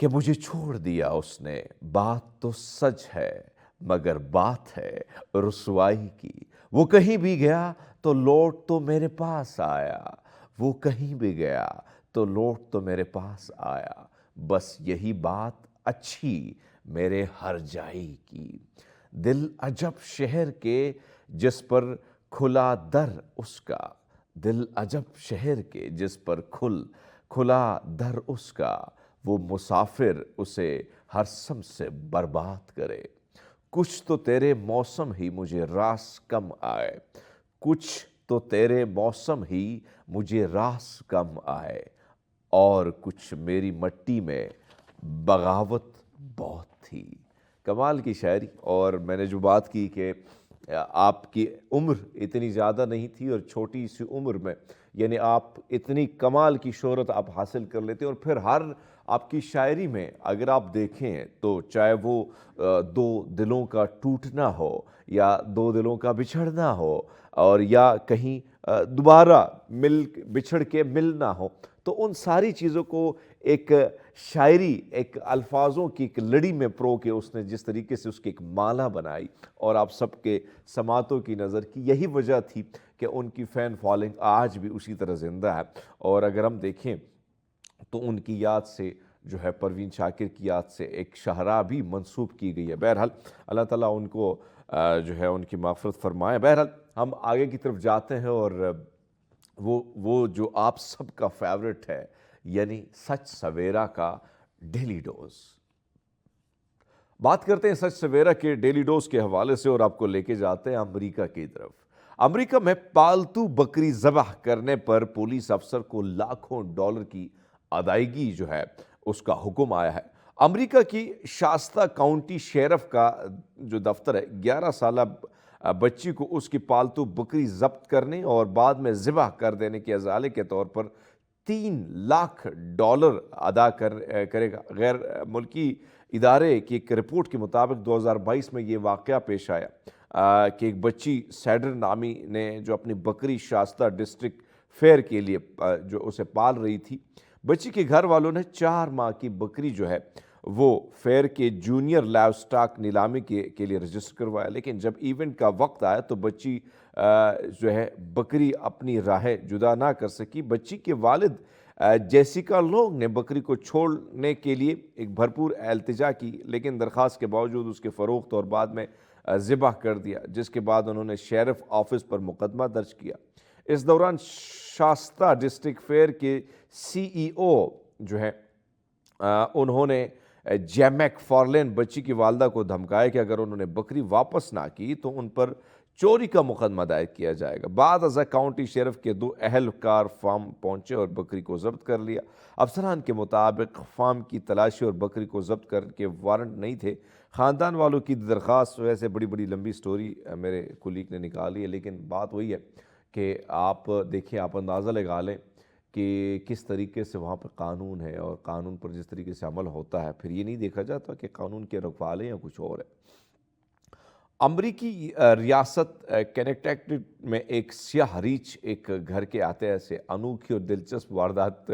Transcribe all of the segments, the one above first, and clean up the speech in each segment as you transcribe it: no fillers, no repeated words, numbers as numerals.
کہ مجھے چھوڑ دیا اس نے، بات تو سچ ہے مگر بات ہے رسوائی کی۔ وہ کہیں بھی گیا تو لوٹ تو میرے پاس آیا، وہ کہیں بھی گیا تو لوٹ تو میرے پاس آیا، بس یہی بات اچھی میرے ہر جائی کی۔ دل عجب شہر کے جس پر کھلا در اس کا، دل عجب شہر کے جس پر کھلا در اس کا، وہ مسافر اسے ہر سم سے برباد کرے۔ کچھ تو تیرے موسم ہی مجھے راس کم آئے، کچھ تو تیرے موسم ہی مجھے راس کم آئے، اور کچھ میری مٹی میں بغاوت بہت تھی۔ کمال کی شاعری۔ اور میں نے جو بات کی کہ آپ کی عمر اتنی زیادہ نہیں تھی اور چھوٹی سی عمر میں یعنی آپ اتنی کمال کی شہرت آپ حاصل کر لیتے، اور پھر ہر آپ کی شاعری میں اگر آپ دیکھیں تو چاہے وہ دو دلوں کا ٹوٹنا ہو یا دو دلوں کا بچھڑنا ہو، اور یا کہیں دوبارہ بچھڑ کے ملنا ہو، تو ان ساری چیزوں کو ایک شاعری، ایک الفاظوں کی ایک لڑی میں پرو کے اس نے جس طریقے سے اس کی ایک مالا بنائی اور آپ سب کے سماعتوں کی نظر کی، یہی وجہ تھی کہ ان کی فین فالوئنگ آج بھی اسی طرح زندہ ہے۔ اور اگر ہم دیکھیں تو ان کی یاد سے جو ہے پروین شاکر کی یاد سے ایک شاہراہ بھی منسوب کی گئی ہے۔ بہرحال اللہ تعالیٰ ان کو جو ہے ان کی مغفرت فرمائے۔ بہرحال ہم آگے کی طرف جاتے ہیں، اور وہ جو آپ سب کا فیورٹ ہے، یعنی سچ سویرا کا ڈیلی ڈوز۔ بات کرتے ہیں سچ سویرا کے ڈیلی ڈوز کے حوالے سے، اور آپ کو لے کے جاتے ہیں امریکہ کی طرف۔ امریکہ میں پالتو بکری ذبح کرنے پر پولیس افسر کو لاکھوں ڈالر کی ادائیگی جو ہے اس کا حکم آیا ہے۔ امریکہ کی شاستہ کاؤنٹی شیرف کا جو دفتر ہے، 11 سالہ بچی کو اس کی پالتو بکری ضبط کرنے اور بعد میں ذبح کر دینے کے ازالے کے طور پر $3 لاکھ ادا کرے گا۔ غیر ملکی ادارے کی ایک رپورٹ کے مطابق 2022 میں یہ واقعہ پیش آیا کہ ایک بچی سیڈر نامی نے جو اپنی بکری شاستہ ڈسٹرکٹ فیئر کے لیے جو اسے پال رہی تھی، بچی کے گھر والوں نے 4 ماہ کی بکری جو ہے وہ فیئر کے جونیئر لائیو سٹاک نیلامی کے لیے رجسٹر کروایا، لیکن جب ایونٹ کا وقت آیا تو بچی جو ہے بکری اپنی راہیں جدا نہ کر سکی۔ بچی کے والد جیسیکا لونگ نے بکری کو چھوڑنے کے لیے ایک بھرپور التجا کی، لیکن درخواست کے باوجود اس کے فروخت اور بعد میں ذبح کر دیا، جس کے بعد انہوں نے شیرف آفس پر مقدمہ درج کیا۔ اس دوران شاستہ ڈسٹرکٹ فیئر کے CEO جو ہے انہوں نے جیمیک فارلین بچی کی والدہ کو دھمکایا کہ اگر انہوں نے بکری واپس نہ کی تو ان پر چوری کا مقدمہ دائر کیا جائے گا۔ بعد ازاں کاؤنٹی شیرف کے 2 اہلکار فارم پہنچے اور بکری کو ضبط کر لیا۔ افسران کے مطابق فارم کی تلاشی اور بکری کو ضبط کر کے وارنٹ نہیں تھے۔ خاندان والوں کی درخواست، ویسے بڑی لمبی سٹوری میرے کولیگ نے نکالی ہے، لیکن بات وہی ہے کہ آپ دیکھیں، آپ اندازہ لگا لیں کہ کس طریقے سے وہاں پر قانون ہے، اور قانون پر جس طریقے سے عمل ہوتا ہے، پھر یہ نہیں دیکھا جاتا کہ قانون کے رکھوالے یا کچھ اور ہے۔ امریکی ریاست کنیکٹیکٹ میں ایک سیاہ ریچھ ایک گھر کے احاطے سے انوکھی اور دلچسپ واردات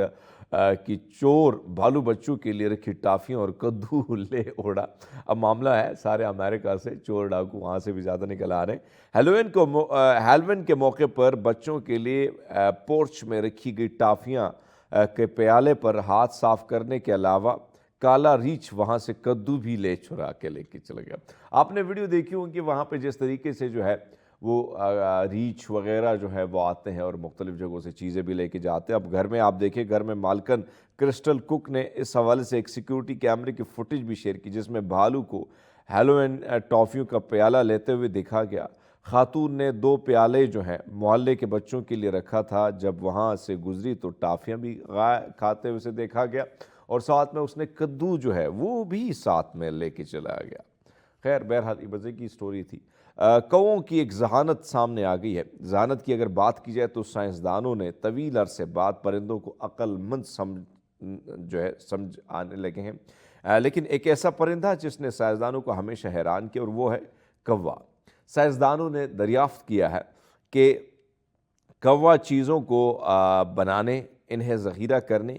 کی چور بھالو بچوں کے لیے رکھی ٹافیاں اور کدو لے اڑا۔ اب معاملہ ہے سارے امریکہ سے، چور ڈاکو وہاں سے بھی زیادہ نکل آ رہے ہیں۔ ہیلوین کے موقع پر بچوں کے لیے پورچ میں رکھی گئی ٹافیاں کے پیالے پر ہاتھ صاف کرنے کے علاوہ کالا ریچھ وہاں سے کدو بھی لے کے چلا گیا۔ آپ نے ویڈیو دیکھی ہوں کہ وہاں پہ جس طریقے سے جو ہے وہ ریچھ وغیرہ جو ہے وہ آتے ہیں اور مختلف جگہوں سے چیزیں بھی لے کے جاتے ہیں۔ اب گھر میں آپ دیکھیں، گھر میں مالکن کرسٹل کک نے اس حوالے سے ایک سیکیورٹی کیمرے کی فوٹیج بھی شیئر کی، جس میں بھالو کو ہیلوین ٹافیوں کا پیالہ لیتے ہوئے دیکھا گیا۔ خاتون نے 2 پیالے جو ہیں محلے کے بچوں کے لیے رکھا تھا۔ جب وہاں سے گزری تو ٹافیاں بھی کھاتے ہوئے سے دیکھا گیا، اور ساتھ میں اس نے کدو جو ہے وہ بھی ساتھ میں لے کے چلا گیا۔ خیر بہرحال یہ مزے کی سٹوری تھی۔ کووں کی ایک ذہانت سامنے آ گئی ہے۔ ذہانت کی اگر بات کی جائے تو سائنسدانوں نے طویل عرصے بعد پرندوں کو عقل مند سمجھ آنے لگے ہیں، لیکن ایک ایسا پرندہ جس نے سائنسدانوں کو ہمیشہ حیران کیا، اور وہ ہے کوا۔ سائنسدانوں نے دریافت کیا ہے کہ کوا چیزوں کو بنانے، انہیں ذخیرہ کرنے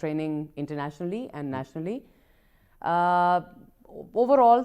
training internationally and nationally. Overall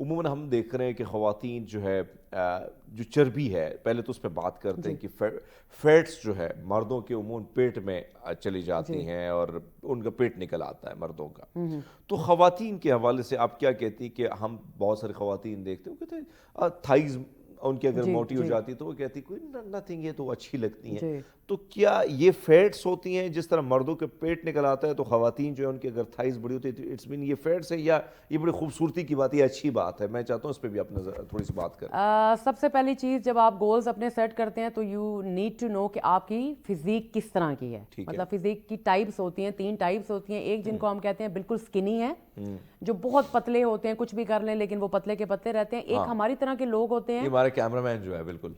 عموماً ہم دیکھ رہے ہیں کہ خواتین جو ہے جو چربی ہے پہلے تو اس پہ بات کرتے ہیں کہ فیٹس جو ہے مردوں کے عموماً پیٹ میں چلی جاتی ہیں اور ان کا پیٹ نکل آتا ہے مردوں کا. تو خواتین کے حوالے سے آپ کیا کہتی ہیں کہ ہم بہت ساری خواتین دیکھتے ہیں وہ کہتے ہیں تھائز ان کی اگر موٹی ہو جاتی تو وہ کہتی کوئی نتھنگ ہے تو اچھی لگتی ہیں. تو کیا یہ فیٹس ہوتی ہیں جس طرح مردوں کے پیٹ نکل آتا ہے تو خواتین جو ہے ان کی اگر تھائز بڑی ہوتی ہے اٹس مین یہ فیٹس ہے یا یہ بڑی خوبصورتی کی بات ہے, یہ اچھی بات ہے؟ میں چاہتا ہوں اس پہ بھی اپنا تھوڑی سی بات کریں. سب سے پہلی چیز جب آپ گولز اپنے سیٹ کرتے ہیں تو یو نیڈ ٹو نو کہ آپ کی فزیک کس طرح کی ہے. مطلب فزیک کی ٹائپس ہوتی ہیں, 3 ٹائپس ہوتی ہیں. ایک جن کو ہم کہتے ہیں بالکل سکنی ہے, جو بہت پتلے ہوتے ہیں, کچھ بھی کر لیں لیکن وہ پتلے کے پتلے رہتے ہیں. ایک ہماری طرح کے لوگ ہوتے ہیں, یہ ہمارا کیمرہ مین جو ہے بالکل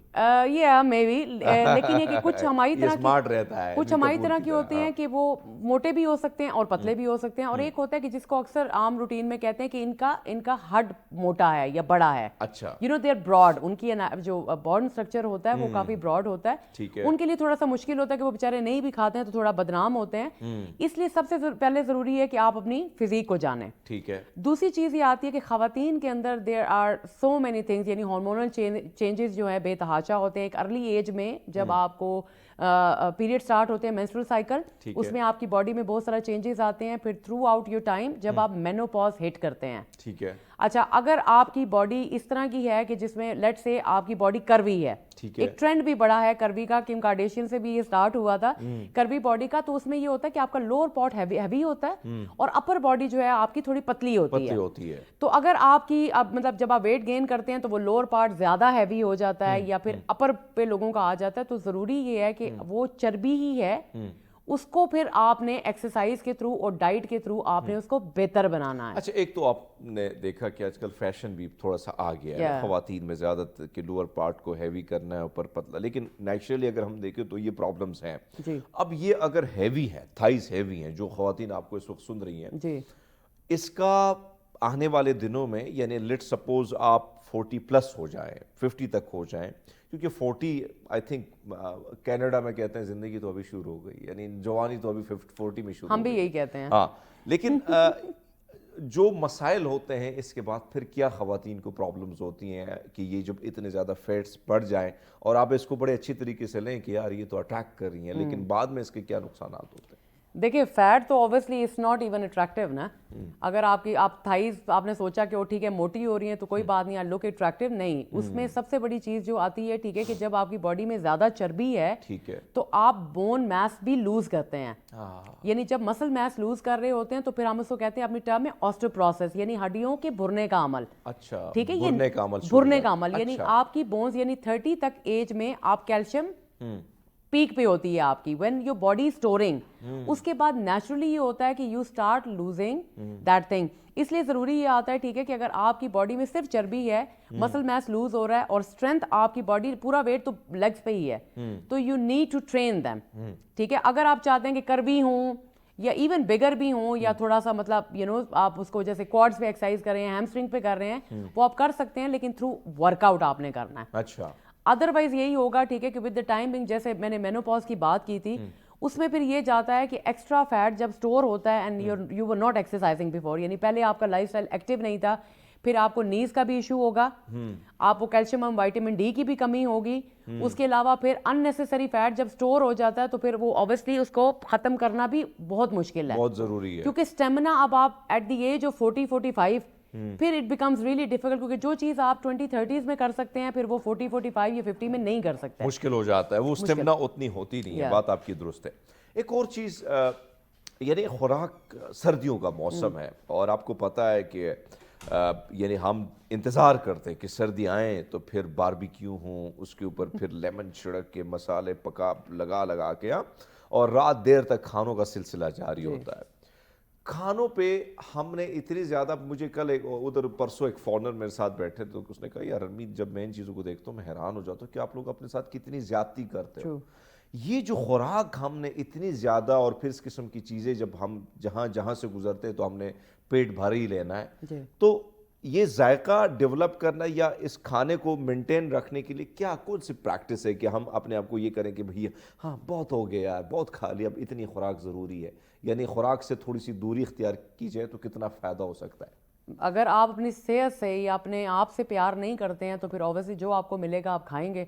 یہ مے بی, لیکن یہ کہ کچھ ہماری طرح اسمارٹ رہتا ہے, کچھ ہماری طرح کے ہوتے ہیں کہ وہ موٹے بھی ہو سکتے ہیں اور پتلے بھی ہو سکتے ہیں. اور ایک ہوتا ہے کہ جس کو اکثر عام روٹین میں کہتے ہیں کہ ان کا ہڈ موٹا ہے یا بڑا ہے. اچھا, you know they are broad, ان کی جو بون اسٹرکچر ہوتا ہے وہ کافی براڈ ہوتا ہے. ان کے لیے تھوڑا سا مشکل ہوتا ہے کہ وہ بیچارے نہیں بھی کھاتے ہیں تو تھوڑا بدنام ہوتے ہیں. اس لیے سب سے پہلے ضروری ہے کہ آپ اپنی فزیک کو جانیں. ٹھیک ہے. دوسری چیز یہ آتی ہے کہ خواتین کے اندر there are so many things, یعنی ہارمونل چینجز جو ہیں بے تحاشا ہوتے ہیں. ایک ارلی ایج میں جب آپ کو پیریڈ سٹارٹ ہوتے ہیں, مینسٹرل سائیکل, اس میں آپ کی باڈی میں بہت سارا چینجز آتے ہیں. پھر تھرو آؤٹ یور ٹائم جب آپ مینوپاز ہٹ کرتے ہیں. ٹھیک ہے. اچھا, اگر آپ کی باڈی اس طرح کی ہے کہ جس میں لیٹ سے آپ کی باڈی کروی ہے, ایک ٹرینڈ بھی بڑا ہے کروی کا, کم کارڈیشین سے بھی یہ سٹارٹ ہوا تھا کروی باڈی کا. تو اس میں یہ ہوتا ہے کہ آپ کا لوور پارٹ ہیوی ہوتا ہے اور اپر باڈی جو ہے آپ کی تھوڑی پتلی ہوتی ہے. تو اگر آپ کی مطلب جب آپ ویٹ گین کرتے ہیں تو وہ لوور پارٹ زیادہ ہیوی ہو جاتا ہے یا پھر اپر پہ لوگوں کا آ جاتا ہے. تو ضروری یہ ہے کہ وہ چربی ہی ہے, اس کو پھر آپ نے ایکسرسائز کے تھرو اور ڈائٹ کے تھرو آپ نے اس کو بہتر بنانا ہے. اچھا, ایک تو آپ نے دیکھا کہ آج کل فیشن بھی تھوڑا سا آ گیا ہے خواتین میں زیادہ کہ لوور پارٹ کو ہیوی کرنا ہے اوپر پتلا, لیکن نیچرلی اگر ہم دیکھیں تو یہ پرابلمز ہیں. اب یہ اگر ہیوی ہے, تھائز ہیوی ہیں, جو خواتین آپ کو اس وقت سن رہی ہیں, اس کا آنے والے دنوں میں یعنی لیٹ سپوز آپ 40 پلس ہو جائیں, 50 تک ہو جائیں, کیونکہ 40 آئی تھنک کینیڈا میں کہتے ہیں زندگی تو ابھی شروع ہو گئی, یعنی جوانی تو ابھی 40 میں شروع, ہم بھی یہی کہتے ہیں. ہاں, لیکن جو مسائل ہوتے ہیں اس کے بعد پھر کیا خواتین کو پرابلمز ہوتی ہیں کہ یہ جب اتنے زیادہ فیٹس بڑھ جائیں اور آپ اس کو بڑے اچھی طریقے سے لیں کہ یار یہ تو اٹیک کر رہی ہیں, لیکن بعد میں اس کے کیا نقصانات ہوتے ہیں؟ دیکھیں, فیٹ تو obviously it's not even attractive نا. اگر آپ تھائز آپ نے سوچا کہ وہ ٹھیک ہے موٹی ہو رہی ہیں تو کوئی بات نہیں, لک اٹریکٹیو نہیں. اس میں سب سے بڑی چیز جو آتی ہے, ٹھیک ہے, کہ جب آپ کی باڈی میں زیادہ چربی ہے تو آپ بون میس بھی لوز کرتے ہیں. یعنی جب مسل میس لوز کر رہے ہوتے ہیں تو پھر ہم اس کو کہتے ہیں اپنی ٹرم میں آسٹوپروسس, یعنی ہڈیوں کے بھرنے کا عمل. اچھا, ٹھیک ہے, یہ بھرنے کا عمل, یعنی آپ کی بونز یعنی 30 تک ایج میں آپ کیلشیم پیک پہ ہوتی ہے آپ کی, وین یور باڈی اسٹورنگ. اس کے بعد نیچرلی یہ ہوتا ہے کہ you start losing that thing. اس لیے ضروری یہ آتا ہے, ٹھیک ہے, کہ اگر آپ کی باڈی میں صرف چربی ہے, مسل میس لوز ہو رہا ہے اور اسٹرینتھ آپ کی باڈی پورا ویٹ تو لیگس پہ ہی ہے, تو you need to train them. ٹھیک ہے, اگر آپ چاہتے ہیں کہ کروی ہوں یا ایون بگر بھی ہوں یا تھوڑا سا مطلب یو نو آپ اس کو جیسے کوڈز پہ ایکسرسائز کر رہے ہیں, ہیمسٹرنگ پہ کر رہے ہیں, وہ آپ کر سکتے ہیں, لیکن تھرو ورک آؤٹ آپ نے کرنا ہے. اچھا, ادروائز یہی ہوگا, ٹھیک ہے, کہ ود دا ٹائمنگ, جیسے میں نے مینوپاز کی بات کی تھی, اس میں پھر یہ جاتا ہے کہ ایکسٹرا فیٹ جب اسٹور ہوتا ہے and you were not exercising before, یعنی پہلے آپ کا لائف اسٹائل ایکٹیو نہیں تھا, پھر آپ کو نیز کا بھی ایشو ہوگا, آپ کو کیلشیم اور وائٹامن ڈی کی بھی کمی ہوگی. اس کے علاوہ پھر ان نیسیسری فیٹ جب اسٹور ہو جاتا ہے تو پھر وہ اوبیسلی اس کو ختم کرنا بھی بہت مشکل ہے, بہت ضروری ہے, کیونکہ اسٹیمنا اب آپ ایٹ دی ایج آف 40-45 پھر اٹ بیکمز ریئلی ڈیفیکلٹ, کیونکہ جو چیز آپ 20-30s میں کر سکتے ہیں پھر وہ 40-45 یا 50 میں نہیں کر سکتے, مشکل ہو جاتا ہے, وہ اسٹیمنا اتنی ہوتی نہیں ہے. بات آپ کی درست ہے. ایک اور چیز, یعنی خوراک, سردیوں کا موسم ہے اور آپ کو پتہ ہے کہ یعنی ہم انتظار کرتے ہیں کہ سردی آئیں تو پھر باربیکیو ہوں, اس کے اوپر پھر لیمن چھڑک کے مسالے لگا کے, اور رات دیر تک کھانوں کا سلسلہ جاری ہوتا ہے. کھانوں پہ ہم نے اتنی زیادہ, مجھے کل ادھر پرسوں ایک فارنر میرے ساتھ بیٹھے تو اس نے کہا یار ارمیت, جب میں ان چیزوں کو دیکھتا ہوں میں حیران ہو جاتا ہوں کہ آپ لوگ اپنے ساتھ کتنی زیادتی کرتے ہو. یہ جو خوراک ہم نے اتنی زیادہ, اور پھر اس قسم کی چیزیں جب ہم جہاں سے گزرتے ہیں تو ہم نے پیٹ بھاری لینا ہے, تو یہ ذائقہ ڈیولپ کرنا یا اس کھانے کو مینٹین رکھنے کے لیے کیا کون سی پریکٹس ہے کہ ہم اپنے آپ کو یہ کریں کہ بھئی ہاں بہت ہو گیا یار, بہت کھا لیا, اب اتنی خوراک ضروری ہے, یعنی خوراک سے تھوڑی سی دوری اختیار کی جائے تو کتنا فائدہ ہو سکتا ہے؟ اگر آپ اپنی صحت سے یا اپنے آپ سے پیار نہیں کرتے ہیں تو پھر اوبیسلی جو آپ کو ملے گا آپ کھائیں گے.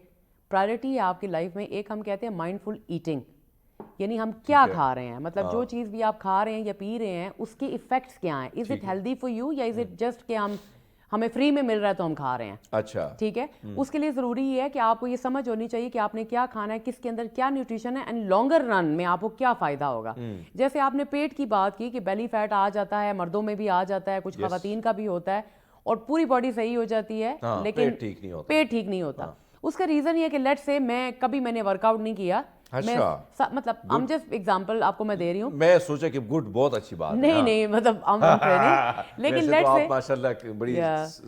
پرائرٹی ہے آپ کی لائف میں ایک ہم کہتے ہیں مائنڈفل ایٹنگ, یعنی ہم کیا کھا رہے ہیں, مطلب جو چیز بھی آپ کھا رہے ہیں یا پی رہے ہیں اس کے ایفیکٹس کیا ہیں, is it healthy for you یا از اٹ جسٹ کہ ہمیں فری میں مل رہا ہے تو ہم کھا رہے ہیں. اچھا, ٹھیک ہے, اس کے لیے ضروری یہ ہے کہ آپ کو یہ سمجھ ہونی چاہیے کہ آپ نے کیا کھانا ہے, کس کے اندر کیا نیوٹریشن ہے, اینڈ لانگر رن میں آپ کو کیا فائدہ ہوگا. جیسے آپ نے پیٹ کی بات کی کہ بیلی فیٹ آ جاتا ہے, مردوں میں بھی آ جاتا ہے, کچھ خواتین کا بھی ہوتا ہے, اور پوری باڈی صحیح ہو جاتی ہے لیکن پیٹ ٹھیک نہیں ہوتا. اس کا ریزن یہ ہے کہ لیٹ سے میں نے ورک آؤٹ نہیں کیا, میں مطلب ہم جسٹ ایگزامپل آپ کو میں دے رہی ہوں, میں سوچا کہ گڈ, بہت اچھی بات ہے. نہیں مطلب لیکن لیٹ سے آپ ماشاءاللہ بڑی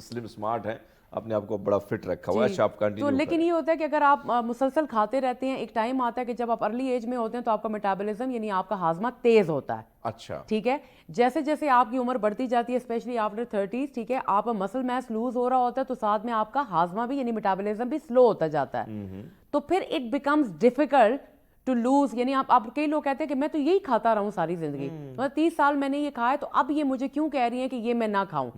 سلم سمارٹ ہیں, اپنے آپ کو بڑا فٹ رکھا ہوا ہے. اچھا, آپ کنٹینیو تو لیکن یہ ہوتا ہے کہ اگر آپ مسلسل کھاتے رہتے ہیں, ایک ٹائم آتا ہے کہ جب آپ ارلی ایج میں ہوتے ہیں تو آپ کا میٹابولزم یعنی آپ کا ہاضمہ تیز ہوتا ہے. اچھا, ٹھیک ہے, جیسے جیسے آپ کی عمر بڑھتی جاتی ہے اسپیشلی آفٹر 30, ٹھیک ہے, آپ مسل میس لوز ہو رہا ہوتا ہے تو ساتھ میں آپ کا ہاضمہ بھی یعنی میٹابولزم بھی سلو ہوتا جاتا ہے. تو پھر it becomes difficult to lose, یعنی آپ کئی لوگ کہتے ہیں کہ میں تو یہی کھاتا رہا ہوں ساری زندگی, مطلب 30 سال میں نے یہ کھایا تو اب یہ مجھے کیوں کہہ رہی ہیں کہ یہ میں نہ کھاؤں.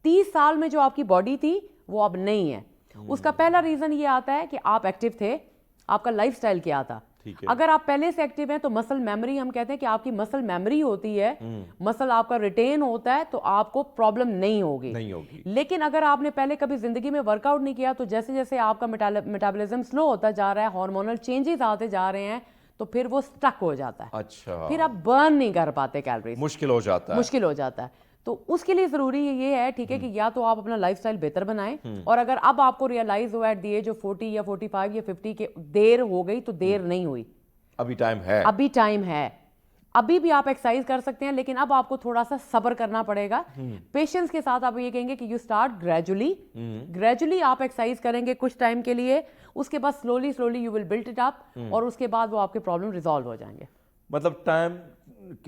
30 سال میں جو آپ کی باڈی تھی وہ اب نہیں ہے. اس کا پہلا ریزن یہ آتا ہے کہ آپ ایکٹیو تھے, آپ کا لائف سٹائل کیا تھا. اگر آپ پہلے سے ایکٹیو ہیں تو مسل میموری, ہم کہتے ہیں کہ آپ کی مسل میموری ہوتی ہے, مسل آپ کا ریٹین ہوتا ہے, تو آپ کو پرابلم نہیں ہوگی. لیکن اگر آپ نے پہلے کبھی زندگی میں ورک آؤٹ نہیں کیا تو جیسے جیسے آپ کا میٹابولزم سلو ہوتا جا رہا ہے, ہارمونل چینجز آتے جا رہے ہیں, تو پھر وہ سٹک ہو جاتا ہے. اچھا, پھر آپ برن نہیں کر پاتے کیلوریز, مشکل ہو جاتا ہے. تو اس کے لیے ضروری یہ ہے, ٹھیک ہے, کہ یا تو آپ اپنا لائف سٹائل بہتر بنائیں, اور اگر اب آپ کو ریئلائز ہوا ایٹ دی ایج آف 40 یا 45 یا 50 کہ دیر ہو گئی تو دیر نہیں ہوئی, ابھی ٹائم ہے. ابھی بھی آپ ایکسرسائز کر سکتے ہیں, لیکن اب آپ کو تھوڑا سا صبر کرنا پڑے گا. پیشنس کے ساتھ آپ یہ کہیں گے کہ یو اسٹارٹ گریجولی آپ ایکسرسائز کریں گے کچھ ٹائم کے لیے, اس کے بعد slowly you will build it up, اور اس کے بعد وہ آپ کے پرابلم ریزالو ہو جائیں گے. مطلب ٹائم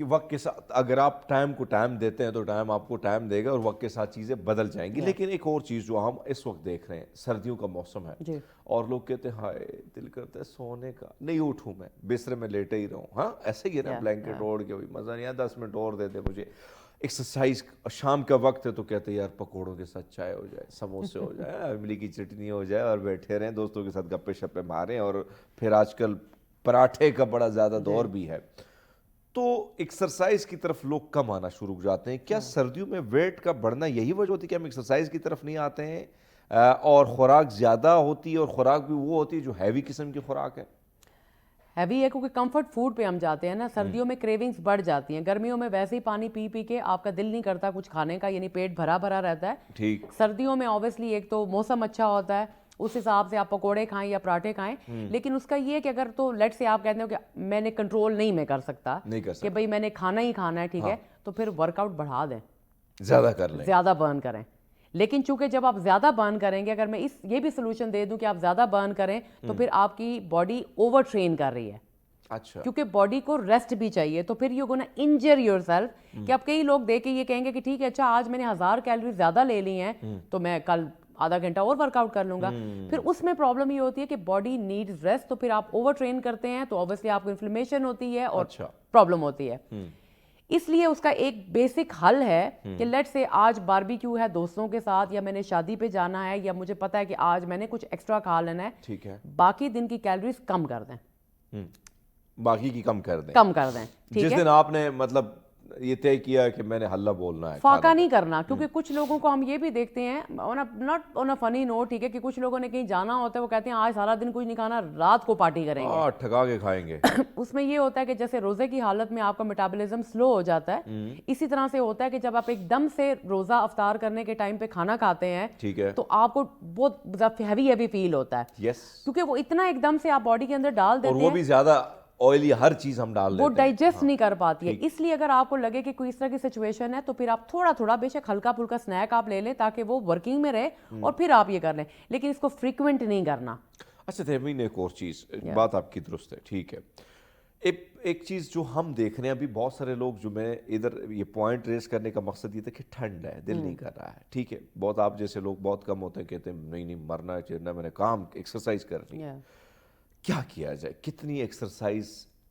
وقت کے ساتھ اگر آپ ٹائم کو ٹائم دیتے ہیں تو ٹائم آپ کو ٹائم دے گا, اور وقت کے ساتھ چیزیں بدل جائیں گی. لیکن ایک اور چیز جو ہم اس وقت دیکھ رہے ہیں, سردیوں کا موسم ہے, اور لوگ کہتے ہیں ہائے دل کرتا ہے سونے کا, نہیں اٹھوں میں, بستر میں لیٹے ہی رہوں. ہاں ایسے ہی ہے نا, بلینکٹ اوڑھ کے, مزہ نہیں آیا, 10 منٹ اور دے دے مجھے. ایکسرسائز شام کا وقت ہے تو کہتے ہیں یار پکوڑوں کے ساتھ چائے ہو جائے, سموسے ہو جائے, املی کی چٹنی ہو جائے, اور بیٹھے رہیں دوستوں کے ساتھ گپے شپے ماریں. اور پھر آج کل پراٹھے کا بڑا زیادہ دور بھی ہے, تو ایکسرسائز کی طرف لوگ کم آنا شروع ہو جاتے ہیں. کیا سردیوں میں ویٹ کا بڑھنا یہی وجہ ہوتی ہے کہ ہم ایکسرسائز کی طرف نہیں آتے ہیں, اور خوراک زیادہ ہوتی ہے, اور خوراک بھی وہ ہوتی ہے جو ہیوی قسم کی خوراک ہے؟ ہیوی ہے کیونکہ کمفرٹ فوڈ پہ ہم جاتے ہیں نا. سردیوں میں کریونگز بڑھ جاتی ہیں, گرمیوں میں ویسے ہی پانی پی پی کے آپ کا دل نہیں کرتا کچھ کھانے کا, یعنی پیٹ بھرا بھرا رہتا ہے. ٹھیک, سردیوں میں اوبیسلی ایک تو موسم اچھا ہوتا ہے, اس حساب سے آپ پکوڑے کھائیں یا پراٹھے کھائیں, لیکن اس کا یہ ہے کہ اگر تو لیٹ سے آپ کہتے ہو کہ میں نے کنٹرول نہیں میں کر سکتا کہ بھئی میں نے کھانا ہی کھانا ہے, ٹھیک ہے, تو پھر ورک آؤٹ بڑھا دیں, زیادہ کر لیں, زیادہ برن کریں. لیکن چونکہ جب آپ زیادہ برن کریں گے, اگر میں یہ بھی سولوشن دے دوں کہ آپ زیادہ برن کریں تو پھر آپ کی باڈی اوور ٹرین کر رہی ہے. اچھا, کیونکہ باڈی کو ریسٹ بھی چاہیے, تو پھر you gonna injure yourself. کہ اب کئی لوگ دیکھ کے یہ کہیں گے کہ ٹھیک ہے, اچھا آج میں نے 1000 کیلوریز زیادہ لے لی ہیں تو میں کل آدھا گھنٹہ اور ورک آؤٹ کر لوں گا. پھر اس میں پرابلم یہ ہوتی ہے کہ باڈی نیڈز ریسٹ, تو پھر آپ اوور ٹرین کرتے ہیں تو اوبیسلی آپ کو انفلیمیشن ہوتی ہے اور پرابلم ہوتی ہے. اس لیے اس کا ایک بیسک حل ہے کہ لیٹ سے آج باربیکیو ہے دوستوں کے ساتھ, یا میں نے شادی پہ جانا ہے, یا مجھے پتا ہے کہ آج میں نے کچھ ایکسٹرا کھا لینا ہے, ٹھیک ہے, باقی دن کی کیلوریز کم کر دیں, باقی کی کم کر دیں. جس دن آپ نے مطلب یہ طے کیا کہ میں نے حلہ بولنا ہے, فاقہ نہیں کرنا. کیونکہ کچھ لوگوں کو ہم یہ بھی دیکھتے ہیں, ناٹ آن اے فنی نوٹ, ٹھیک ہے, کہ کچھ لوگوں نے کہیں جانا ہوتا ہے, وہ کہتے ہیں آج سارا دن کچھ نہیں کھانا, رات کو پارٹی کریں گے, ٹھگا کے کھائیں گے. اس میں یہ ہوتا ہے کہ جیسے روزے کی حالت میں آپ کا میٹابولزم سلو ہو جاتا ہے, اسی طرح سے ہوتا ہے کہ جب آپ ایک دم سے روزہ افطار کرنے کے ٹائم پہ کھانا کھاتے ہیں, ٹھیک ہے, تو آپ کو بہت ہیوی فیل ہوتا ہے. یس, کیونکہ وہ اتنا ایک دم سے آپ باڈی کے اندر ڈال دیتے ہیں, اور وہ بھی زیادہ آئلی, ہر چیز ہم ڈال دیتے ہیں, وہ ڈائجسٹ نہیں کر پاتی ہے. اس لیے اگر آپ کو لگے کہ کوئی اس طرح کی سچویشن ہے تو پھر آپ تھوڑا تھوڑا بے شک ہلکا پھلکا سنیک آپ لے لیں تاکہ وہ ورکنگ میں رہے, اور پھر آپ یہ کر لیں, لیکن اس کو فریکوینٹ نہیں کرنا. اچھا تہمین, ایک اور چیز, بات آپ کی درست ہے, ٹھیک ہے. ایک چیز جو ہم دیکھ رہے ہیں ابھی, بہت سارے لوگ, جو میں ادھر یہ پوائنٹ ریز کرنے کا مقصد یہ تھا کہ ٹھنڈ ہے, دل نہیں کر رہا ہے, ٹھیک ہے, بہت آپ جیسے لوگ بہت کم ہوتے ہیں, کہتے ہیں نہیں مرنا ہے چڑنا, میں نے کام ایکسرسائز کرنی ہے. کیا کیا جائے, کتنی ایکسرسائز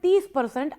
30%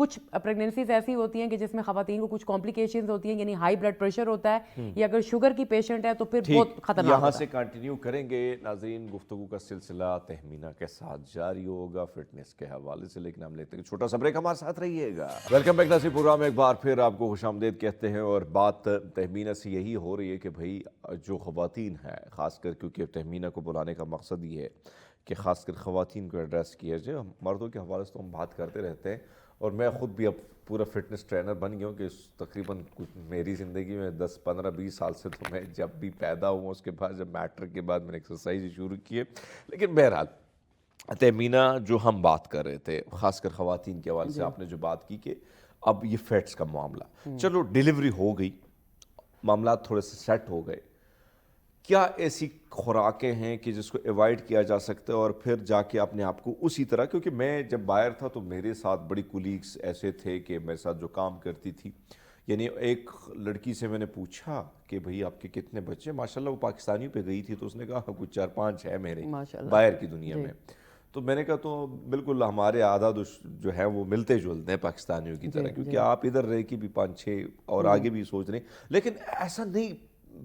کچھ پریگننسیز ایسی ہوتی ہیں کہ جس میں خواتین کو کچھ کمپلیکیشنز ہوتی ہیں, یعنی ہائی بلڈ پریشر ہوتا ہے, یا اگر شوگر کی پیشنٹ ہے تو پھر بہت خطرناک یہاں ہوتا سے کنٹینیو کریں گے ناظرین. گفتگو کا سلسلہ تہمینہ کے ساتھ جاری ہوگا فٹنس کے حوالے سے, لیکن ہم لیتے ہیں چھوٹا سا بریک, ہمارے ساتھ رہیے گا. ویلکم بیک ناظرین, پروگرام میں ایک بار پھر آپ کو خوش آمدید کہتے ہیں. اور بات تہمینہ سے یہی ہو رہی ہے کہ بھائی جو خواتین ہیں, خاص کر کیونکہ تہمینہ کو بلانے کا مقصد یہ ہے کہ خاص کر خواتین کو ایڈریس کیا جائے. مردوں کے حوالے سے تو ہم بات کرتے رہتے ہیں, اور میں خود بھی اب پورا فٹنس ٹرینر بن گیا ہوں کہ تقریباً میری زندگی میں 10 15 20 سال سے تو میں جب بھی پیدا ہوا اس کے بعد جب میٹرک کے بعد میں نے ایکسرسائز شروع کی ہے. لیکن بہرحال تہمینہ جو ہم بات کر رہے تھے خاص کر خواتین کے حوالے سے, آپ نے جو بات کی کہ اب یہ فیٹس کا معاملہ, چلو ڈیلیوری ہو گئی, معاملات تھوڑے سے سیٹ ہو گئے, کیا ایسی خوراکیں ہیں کہ جس کو ایوائڈ کیا جا سکتا ہے اور پھر جا کے اپنے آپ کو اسی طرح, کیونکہ میں جب باہر تھا تو میرے ساتھ بڑی کولیگز ایسے تھے کہ میرے ساتھ جو کام کرتی تھی, یعنی ایک لڑکی سے میں نے پوچھا کہ بھئی آپ کے کتنے بچے, ماشاءاللہ وہ پاکستانیوں پہ گئی تھی تو اس نے کہا کچھ 4-5 ہے میرے باہر کی دنیا میں. تو میں نے کہا تو بالکل ہمارے عادات جو ہیں وہ ملتے جلتے ہیں پاکستانیوں کی طرح, کیونکہ آپ ادھر رہ کے بھی 5-6 اور آگے بھی سوچ رہے ہیں, لیکن ایسا نہیں,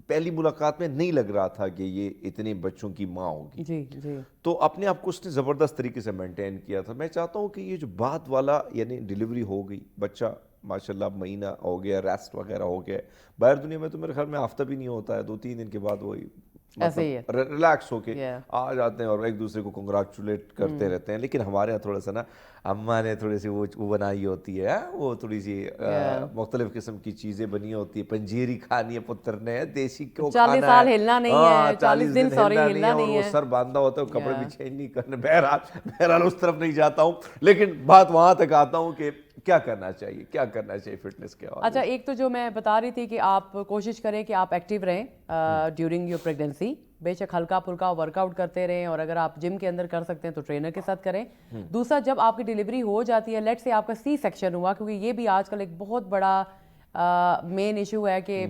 پہلی ملاقات میں نہیں لگ رہا تھا کہ یہ اتنے بچوں کی ماں ہوگی. تو اپنے آپ کو اس نے زبردست طریقے سے مینٹین کیا تھا. میں چاہتا ہوں کہ یہ جو بات والا, یعنی ڈیلیوری ہو گئی, بچہ ماشاءاللہ مہینہ ہو گیا, ریسٹ وغیرہ ہو گیا, باہر دنیا میں تو میرے خیال میں ہفتہ بھی نہیں ہوتا ہے, 2-3 دن کے بعد وہی مطلب ریلیکس ہو کے آ جاتے ہیں اور ایک دوسرے کو کنگریچولیٹ کرتے رہتے ہیں. لیکن ہمارے یہاں تھوڑا سا نا, اماں نے تھوڑی سی وہ بنائی ہوتی ہے, وہ تھوڑی سی مختلف قسم کی چیزیں بنی ہوتی ہے, پنجیری کھانی ہے پتر نے, دیسی کو 40 سال ہلنا نہیں ہے, 40 دن سوری ہلنا اور نہیں وہ ہے, سر باندھا ہوتا ہے, کپڑے بھی چینج نہیں کرنے. بہرحال اس طرف نہیں جاتا ہوں, لیکن بات وہاں تک آتا ہوں کہ کیا کرنا چاہیے, کیا کرنا چاہیے فٹنس کے حوالے. اچھا, ایک تو جو میں بتا رہی تھی کہ آپ کوشش کریں کہ آپ ایکٹیو رہیں ڈیورنگ یور پریگننسی, بے شک ہلکا پھلکا ورک آؤٹ کرتے رہیں, اور اگر آپ جم کے اندر کر سکتے ہیں تو ٹرینر کے ساتھ کریں. دوسرا, جب آپ کی ڈیلیوری ہو جاتی ہے, لیٹ سے آپ کا سی سیکشن ہوا, کیونکہ یہ بھی آج کل ایک بہت بڑا مین ایشو ہے کہ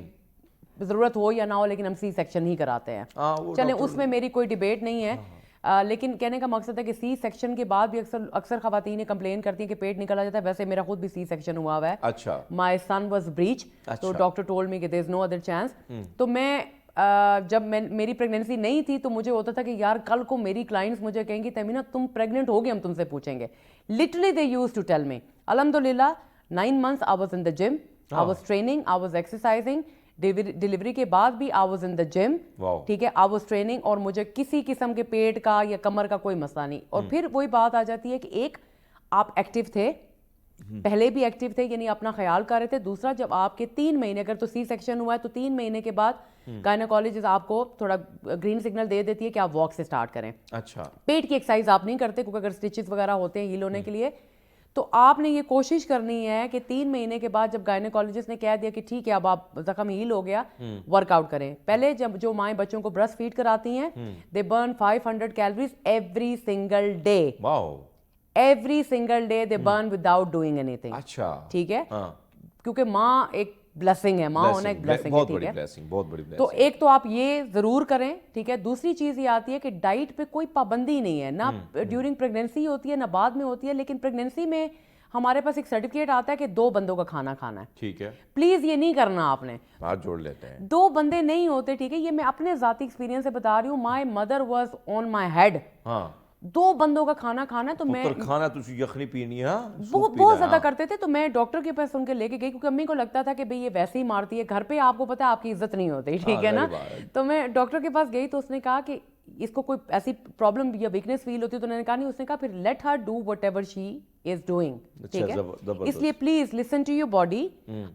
ضرورت ہو یا نہ ہو لیکن ہم سی سیکشن ہی کراتے ہیں. چلیں اس میں میری کوئی ڈیبیٹ نہیں ہے, لیکن کہنے کا مقصد ہے کہ سی سیکشن کے بعد بھی اکثر خواتین کمپلین کرتی ہیں کہ پیٹ نکلا جاتا ہے. ویسے میرا خود بھی سی سیکشن ہوا ہے, اچھا, مائی سن واز بریچ, تو ڈاکٹر ٹولڈ می کہ دیر از نو ادر چانس. تو میں جب میری پریگننسی نہیں تھی تو مجھے ہوتا تھا کہ یار کل کو میری کلائنٹس مجھے کہیں گی تہمینہ تم پریگننٹ ہوگی, ہم تم سے پوچھیں گے. Literally they used to tell me. الحمدللہ 9 months I was in the gym, I was training, I was exercising. Delivery کے بعد بھی I was in the gym, ٹھیک ہے, I was training, اور مجھے کسی قسم کے پیٹ کا یا کمر کا کوئی مسئلہ نہیں. اور پھر وہی بات آ جاتی ہے کہ ایک آپ ایکٹیو تھے, پہلے بھی ایکٹیو تھے, یعنی اپنا خیال کر رہے تھے. دوسرا, جب آپ کے 3 مہینے, اگر تو سی سیکشن ہوا ہے تو 3 مہینے کے بعد گائنیکالوجسٹ آپ کو تھوڑا گرین سگنل دے دیتی ہے کہ آپ واک سے سٹارٹ کریں. اچھا, پیٹ کی ایکسرسائز آپ نہیں کرتے کیونکہ اگر اسٹچز وغیرہ ہوتے ہیں ہیل ہونے کے لیے, تو آپ نے یہ کوشش کرنی ہے کہ 3 مہینے کے بعد جب گائنیکالوجسٹ نے کہہ دیا کہ ٹھیک ہے اب آپ زخم ہیل ہو گیا, ورک آؤٹ کریں. پہلے جب جو مائیں بچوں کو برسٹ فیڈ کراتی ہیں, they burn 500 calories every single day. Every single day they burn without doing anything. اچھا, ٹھیک ہے, کیونکہ ماں ایک بلیسنگ ہے, ماں ہونا ایک بلیسنگ ہے, ٹھیک ہے. بہت بڑی بلیسنگ. تو ایک تو آپ یہ ضرور کریں, ٹھیک ہے. دوسری چیز یہ آتی ہے کہ ڈائٹ پہ کوئی پابندی نہیں ہے, نہ ڈیورنگ پریگننسی ہوتی ہے نہ بعد میں ہوتی ہے, لیکن پریگننسی میں ہمارے پاس ایک سرٹیفکیٹ آتا ہے کہ 2 بندوں کا کھانا کھانا ہے. ٹھیک ہے, پلیز یہ نہیں کرنا, آپ نے ہاتھ جوڑ لیتے ہیں, 2 بندے نہیں ہوتے, ٹھیک ہے. یہ میں اپنے ذاتی ایکسپیرینس سے بتا رہی ہوں. My mother was on my head. 2 بندوں کا کھانا کھانا ہے, تو میں کھانا تجھے یخنی پینی ہے, وہ بہت زیادہ کرتے تھے. تو میں ڈاکٹر کے پاس ان کے لے کے گئی, کیونکہ امی کو لگتا تھا کہ بھئی یہ ویسے ہی مارتی ہے, گھر پہ آپ کو پتا ہے آپ کی عزت نہیں ہوتی, ٹھیک ہے نا. تو میں ڈاکٹر کے پاس گئی تو اس نے کہا کہ اس کو کوئی ایسی پرابلم یا ویکنیس فیل ہوتی ہے, تو انہوں نے کہا نہیں. اس نے کہا پھر let her do whatever she is doing, ٹھیک ہے. اس لیے please listen to your body.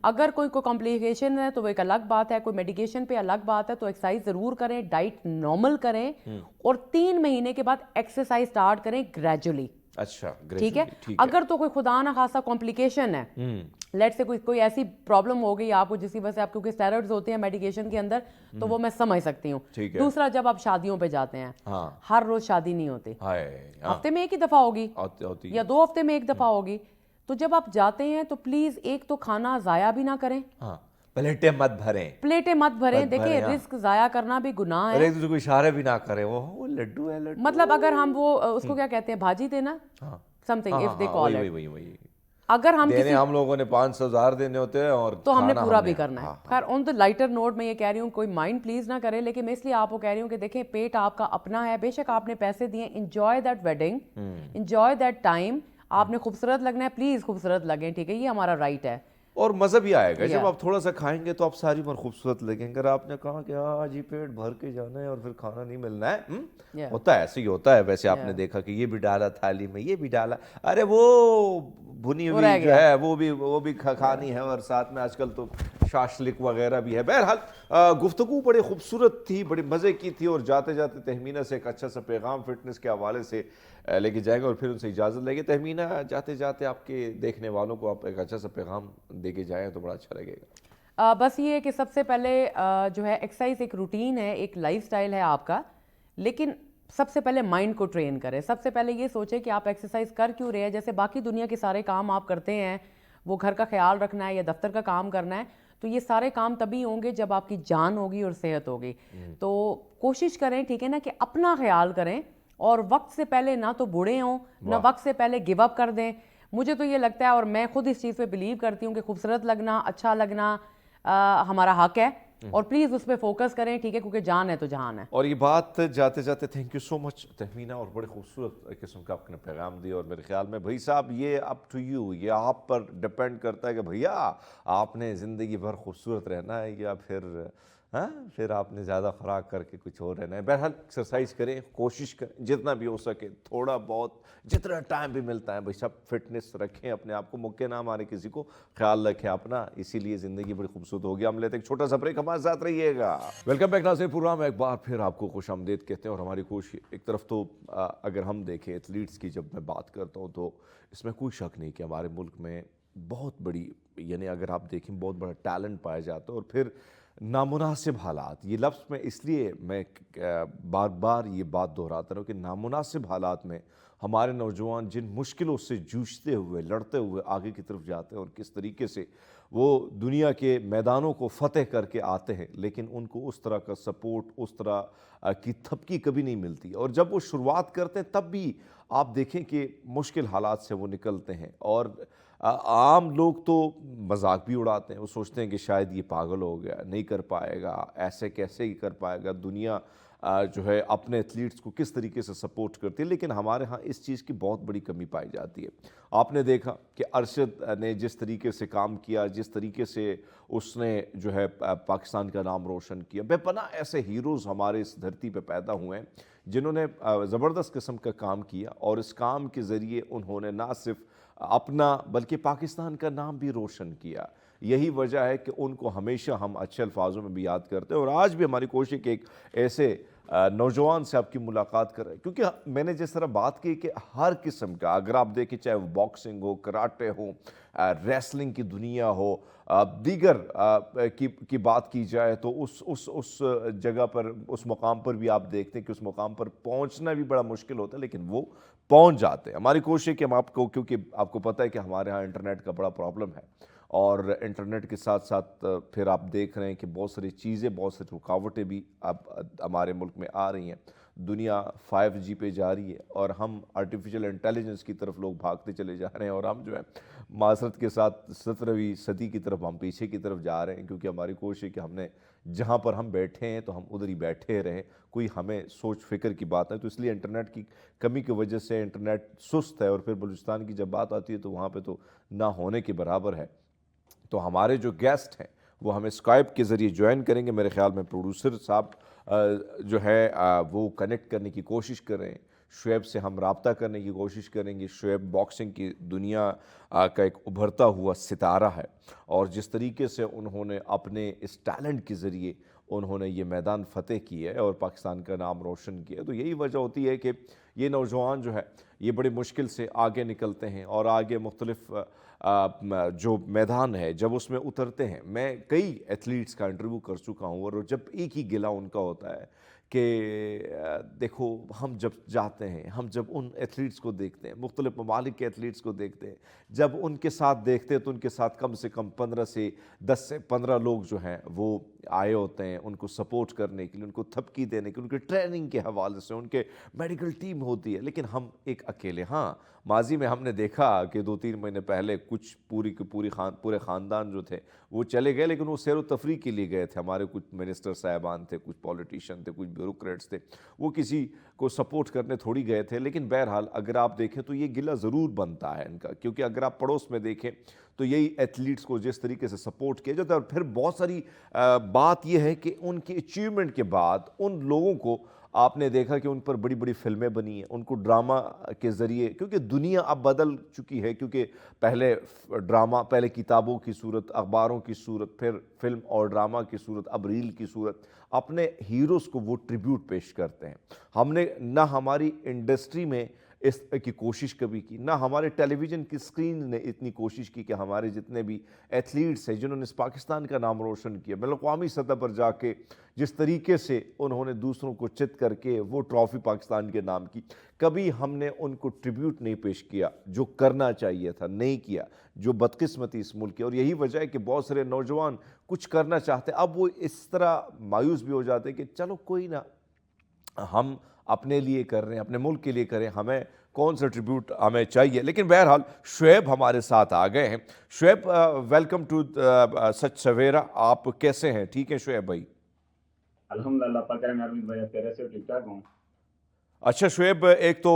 اگر کوئی کمپلیکیشن ہے تو وہ ایک الگ بات ہے, کوئی میڈیکیشن پہ الگ بات ہے, تو ایکسرسائز ضرور کریں, ڈائٹ نارمل کریں, اور 3 مہینے کے بعد ایکسرسائز سٹارٹ کریں گریجولی. اچھا, ٹھیک ہے. اگر تو کوئی خدا نہ خاصا کمپلیکیشن ہے, لیٹ سے کوئی ایسی پرابلم ہو گئی آپ کو جس کی وجہ سے آپ, کیونکہ اسٹیرائڈز ہوتے ہیں میڈیکیشن کے اندر, تو وہ میں سمجھ سکتی ہوں. دوسرا, جب آپ شادیوں پہ جاتے ہیں, ہر روز شادی نہیں ہوتی, ہفتے میں 1 ہی دفعہ ہوگی یا 2 ہفتے میں 1 دفعہ ہوگی. تو جب آپ جاتے ہیں تو پلیز ایک تو کھانا ضائع بھی نہ کریں, پلیٹیں مت بھریں. دیکھیں رزق ضائع کرنا بھی گناہ ہے. ایک دوسرے کو اشارے بھی نہ کریں, وہ لڈو ہے, لڈو مطلب اگر ہم وہ اس کو کیا کہتے ہیں, بھاجی دینا, some thing if they call it. اگر ہم دینے ہم لوگوں نے 500,000 دینے ہوتے ہیں اور تو ہم نے پورا بھی کرنا ہے. خیر آن دا لائٹر نوٹ میں یہ کہہ رہی ہوں, کوئی مائنڈ پلیز نہ کرے, لیکن میں اس لیے آپ کو کہہ رہی ہوں کہ دیکھیں پیٹ آپ کا اپنا ہے, بے شک آپ نے پیسے دیے, enjoy that wedding, enjoy that time. آپ نے خوبصورت لگنا ہے, پلیز خوبصورت لگیں, ٹھیک ہے, یہ ہمارا رائٹ ہے. اور مزہ بھی آئے گا جب آپ تھوڑا سا کھائیں گے تو آپ ساری عمر خوبصورت لگیں گے. اگر آپ نے کہا کہ آج ہی پیٹ بھر کے جانا ہے اور پھر کھانا نہیں ملنا ہے, ہوتا ہے ایسے ہی ہوتا ہے. ویسے آپ نے دیکھا کہ یہ بھی ڈالا تھالی میں, یہ بھی ڈالا, ارے وہ بھنی ہوئی جو ہے وہ بھی کھانی ہے, اور ساتھ میں آج کل تو شاشلک وغیرہ بھی ہے. بہرحال گفتگو بڑی خوبصورت تھی, بڑی مزے کی تھی, اور جاتے جاتے تہمینہ سے ایک اچھا سا پیغام فٹنس کے حوالے سے لے کے جائیں گے اور پھر ان سے اجازت لیں گے. تہمینہ جاتے جاتے آپ کے دیکھنے والوں کو آپ ایک اچھا سا پیغام دے کے جائیں تو بڑا اچھا لگے گا. بس یہ ہے کہ سب سے پہلے جو ہے ایکسرسائز ایک روٹین ہے, ایک لائف سٹائل ہے آپ کا, لیکن سب سے پہلے مائنڈ کو ٹرین کریں. سب سے پہلے یہ سوچیں کہ آپ ایکسرسائز کر کیوں رہے ہیں. جیسے باقی دنیا کے سارے کام آپ کرتے ہیں, وہ گھر کا خیال رکھنا ہے یا دفتر کا کام کرنا ہے, تو یہ سارے کام تبھی ہوں گے جب آپ کی جان ہوگی اور صحت ہوگی. تو کوشش کریں, ٹھیک ہے نا, کہ اپنا خیال کریں, اور وقت سے پہلے نہ تو بوڑھے ہوں نہ وقت سے پہلے گیو اپ کر دیں. مجھے تو یہ لگتا ہے, اور میں خود اس چیز پہ بلیو کرتی ہوں کہ خوبصورت لگنا, اچھا لگنا ہمارا حق ہے, اور پلیز اس پہ فوکس کریں, ٹھیک ہے, کیونکہ جان ہے تو جہان ہے. اور یہ بات جاتے جاتے تھینک یو سو مچ تہمینہ, اور بڑے خوبصورت قسم کا آپ نے پیغام دیا. اور میرے خیال میں بھائی صاحب یہ اپ ٹو یو, یہ آپ پر ڈپینڈ کرتا ہے کہ بھیا آپ نے زندگی بھر خوبصورت رہنا ہے یا پھر آپ نے زیادہ خوراک کر کے کچھ اور رہنا ہے. بہرحال ایکسرسائز کریں, کوشش کریں جتنا بھی ہو سکے, تھوڑا بہت جتنا ٹائم بھی ملتا ہے بھائی سب فٹنس رکھیں اپنے آپ کو, موقع نہ مارے کسی کو, خیال رکھیں اپنا, اسی لیے زندگی بڑی خوبصورت ہوگی. ہم لیتے ایک چھوٹا سا بریک, ہمارے ساتھ رہیے گا. ویلکم بیک ناظرین, پروگرام ایک بار پھر آپ کو خوش آمدید کہتے ہیں. اور ہماری کوشش ایک طرف تو اگر ہم دیکھیں ایتھلیٹس کی, جب میں بات کرتا ہوں تو اس میں کوئی شک نہیں کہ ہمارے ملک میں بہت بڑی, یعنی اگر آپ دیکھیں بہت بڑا ٹیلنٹ پایا جاتا ہے. اور پھر نامناسب حالات, یہ لفظ میں اس لیے میں بار بار یہ بات دہراتا رہا ہوں کہ نامناسب حالات میں ہمارے نوجوان جن مشکلوں سے جوجھتے ہوئے, لڑتے ہوئے آگے کی طرف جاتے ہیں, اور کس طریقے سے وہ دنیا کے میدانوں کو فتح کر کے آتے ہیں, لیکن ان کو اس طرح کا سپورٹ, اس طرح کی تھپکی کبھی نہیں ملتی. اور جب وہ شروعات کرتے ہیں تب بھی آپ دیکھیں کہ مشکل حالات سے وہ نکلتے ہیں. اور عام لوگ تو مذاق بھی اڑاتے ہیں, وہ سوچتے ہیں کہ شاید یہ پاگل ہو گیا, نہیں کر پائے گا, ایسے کیسے ہی کر پائے گا. دنیا جو ہے اپنے ایتھلیٹس کو کس طریقے سے سپورٹ کرتی ہے, لیکن ہمارے ہاں اس چیز کی بہت بڑی کمی پائی جاتی ہے. آپ نے دیکھا کہ ارشد نے جس طریقے سے کام کیا, جس طریقے سے اس نے جو ہے پاکستان کا نام روشن کیا, بے پناہ ایسے ہیروز ہمارے اس دھرتی پہ پیدا ہوئے ہیں جنہوں نے زبردست قسم کا کام کیا, اور اس کام کے ذریعے انہوں نے نہ صرف اپنا بلکہ پاکستان کا نام بھی روشن کیا. یہی وجہ ہے کہ ان کو ہمیشہ ہم اچھے الفاظوں میں بھی یاد کرتے ہیں. اور آج بھی ہماری کوشش کہ ایک ایسے نوجوان سے آپ کی ملاقات کریں, کیونکہ میں نے جس طرح بات کی کہ ہر قسم کا, اگر آپ دیکھیں چاہے وہ باکسنگ ہو, کراٹے ہو, ریسلنگ کی دنیا ہو, دیگر کی بات کی جائے تو اس جگہ پر, اس مقام پر بھی آپ دیکھتے ہیں کہ اس مقام پر پہنچنا بھی بڑا مشکل ہوتا ہے, لیکن وہ پہنچ جاتے ہیں. ہماری کوشش ہے کہ ہم آپ کو, کیونکہ آپ کو پتہ ہے کہ ہمارے ہاں انٹرنیٹ کا بڑا پرابلم ہے, اور انٹرنیٹ کے ساتھ ساتھ پھر آپ دیکھ رہے ہیں کہ بہت ساری چیزیں, بہت ساری رکاوٹیں بھی اب ہمارے ملک میں آ رہی ہیں. دنیا 5G پہ جا رہی ہے, اور ہم آرٹیفیشل انٹیلیجنس کی طرف لوگ بھاگتے چلے جا رہے ہیں, اور ہم جو ہے معاشرت کے ساتھ 17ویں صدی کی طرف ہم پیچھے کی طرف جا رہے ہیں. کیونکہ ہماری کوشش ہے کہ ہم نے جہاں پر ہم بیٹھے ہیں تو ہم ادھر ہی بیٹھے رہیں, کوئی ہمیں سوچ فکر کی بات ہے. تو اس لیے انٹرنیٹ کی کمی کی وجہ سے انٹرنیٹ سست ہے, اور پھر بلوچستان کی جب بات آتی ہے تو وہاں پہ تو نہ ہونے کے برابر ہے. تو ہمارے جو گیسٹ ہیں وہ ہمیں اسکائپ کے ذریعے جوائن کریں گے. میرے خیال میں پروڈیوسر صاحب جو ہے وہ کنیکٹ کرنے کی کوشش کر رہے ہیں, شعیب سے ہم رابطہ کرنے کی کوشش کریں گے. شعیب باکسنگ کی دنیا کا ایک ابھرتا ہوا ستارہ ہے, اور جس طریقے سے انہوں نے اپنے اس ٹیلنٹ کے ذریعے انہوں نے یہ میدان فتح کیا ہے اور پاکستان کا نام روشن کیا ہے. تو یہی وجہ ہوتی ہے کہ یہ نوجوان جو ہے یہ بڑی مشکل سے آگے نکلتے ہیں, اور آگے مختلف جو میدان ہے جب اس میں اترتے ہیں. میں کئی ایتھلیٹس کا انٹرویو کر چکا ہوں, اور جب ایک ہی گلہ ان کا ہوتا ہے کہ دیکھو ہم جب جاتے ہیں, ہم جب ان ایتھلیٹس کو دیکھتے ہیں, مختلف ممالک کے ایتھلیٹس کو دیکھتے ہیں, جب ان کے ساتھ دیکھتے ہیں تو ان کے ساتھ کم سے کم 10 سے 15 لوگ جو ہیں وہ آئے ہوتے ہیں ان کو سپورٹ کرنے کے لیے, ان کو تھپکی دینے کے, ان کے ٹریننگ کے حوالے سے, ان کے میڈیکل ٹیم ہوتی ہے, لیکن ہم ایک اکیلے. ہاں ماضی میں ہم نے دیکھا کہ 2-3 مہینے پہلے کچھ پورے خاندان جو تھے وہ چلے گئے, لیکن وہ سیر و تفریح کے لیے گئے تھے. ہمارے کچھ منسٹر صاحبان تھے, کچھ پولیٹیشین تھے, کچھ بیوروکریٹس تھے, وہ کسی کو سپورٹ کرنے تھوڑی گئے تھے. لیکن بہرحال اگر آپ دیکھیں تو یہ گلہ ضرور بنتا ہے ان کا, کیونکہ اگر آپ پڑوس میں دیکھیں تو یہی ایتھلیٹس کو جس طریقے سے سپورٹ کیا جاتا ہے. اور پھر بہت ساری بات یہ ہے کہ ان کی اچیومنٹ کے بعد ان لوگوں کو آپ نے دیکھا کہ ان پر بڑی بڑی فلمیں بنی ہیں, ان کو ڈرامہ کے ذریعے, کیونکہ دنیا اب بدل چکی ہے, کیونکہ پہلے ڈرامہ, پہلے کتابوں کی صورت, اخباروں کی صورت, پھر فلم اور ڈرامہ کی صورت, اب ریل کی صورت, اپنے ہیروز کو وہ ٹریبیوٹ پیش کرتے ہیں. ہم نے نہ ہماری انڈسٹری میں اس کی کوشش کبھی کی, نہ ہمارے ٹیلی ویژن کی سکرین نے اتنی کوشش کی کہ ہمارے جتنے بھی ایتھلیٹس ہیں جنہوں نے اس پاکستان کا نام روشن کیا, بین الاقوامی سطح پر جا کے جس طریقے سے انہوں نے دوسروں کو چت کر کے وہ ٹرافی پاکستان کے نام کی, کبھی ہم نے ان کو ٹریبیوٹ نہیں پیش کیا جو کرنا چاہیے تھا, نہیں کیا, جو بدقسمتی اس ملک کی. اور یہی وجہ ہے کہ بہت سارے نوجوان کچھ کرنا چاہتے, اب وہ اس طرح مایوس بھی ہو جاتے کہ چلو کوئی نہ, ہم اپنے لیے کر رہے ہیں, اپنے ملک کے لیے کریں, ہمیں کون سا ٹریبیوٹ ہمیں چاہیے. لیکن بہرحال شعیب ہمارے ساتھ آ گئے ہیں. شعیب ویلکم ٹو سچ سویرا, آپ کیسے ہیں؟ ٹھیک ہے شعیب بھائی؟ الحمدللہ پاک ہے ارمین بھائی, آپ کیسے ٹھیک ٹھاک ہوں؟ اچھا شعیب, ایک تو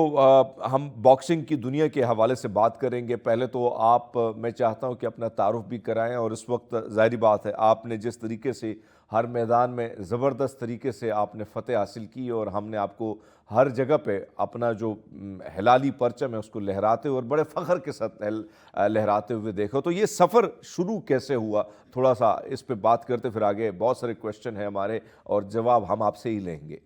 ہم باکسنگ کی دنیا کے حوالے سے بات کریں گے. پہلے تو آپ, میں چاہتا ہوں کہ اپنا تعارف بھی کرائیں, اور اس وقت ظاہری بات ہے آپ نے جس طریقے سے ہر میدان میں زبردست طریقے سے آپ نے فتح حاصل کی, اور ہم نے آپ کو ہر جگہ پہ اپنا جو ہلالی پرچم ہے اس کو لہراتے ہوئے اور بڑے فخر کے ساتھ لہراتے ہوئے دیکھو. تو یہ سفر شروع کیسے ہوا, تھوڑا سا اس پہ بات کرتے, پھر آگے بہت سارے کویشچن ہیں ہمارے اور جواب ہم آپ سے ہی لیں گے.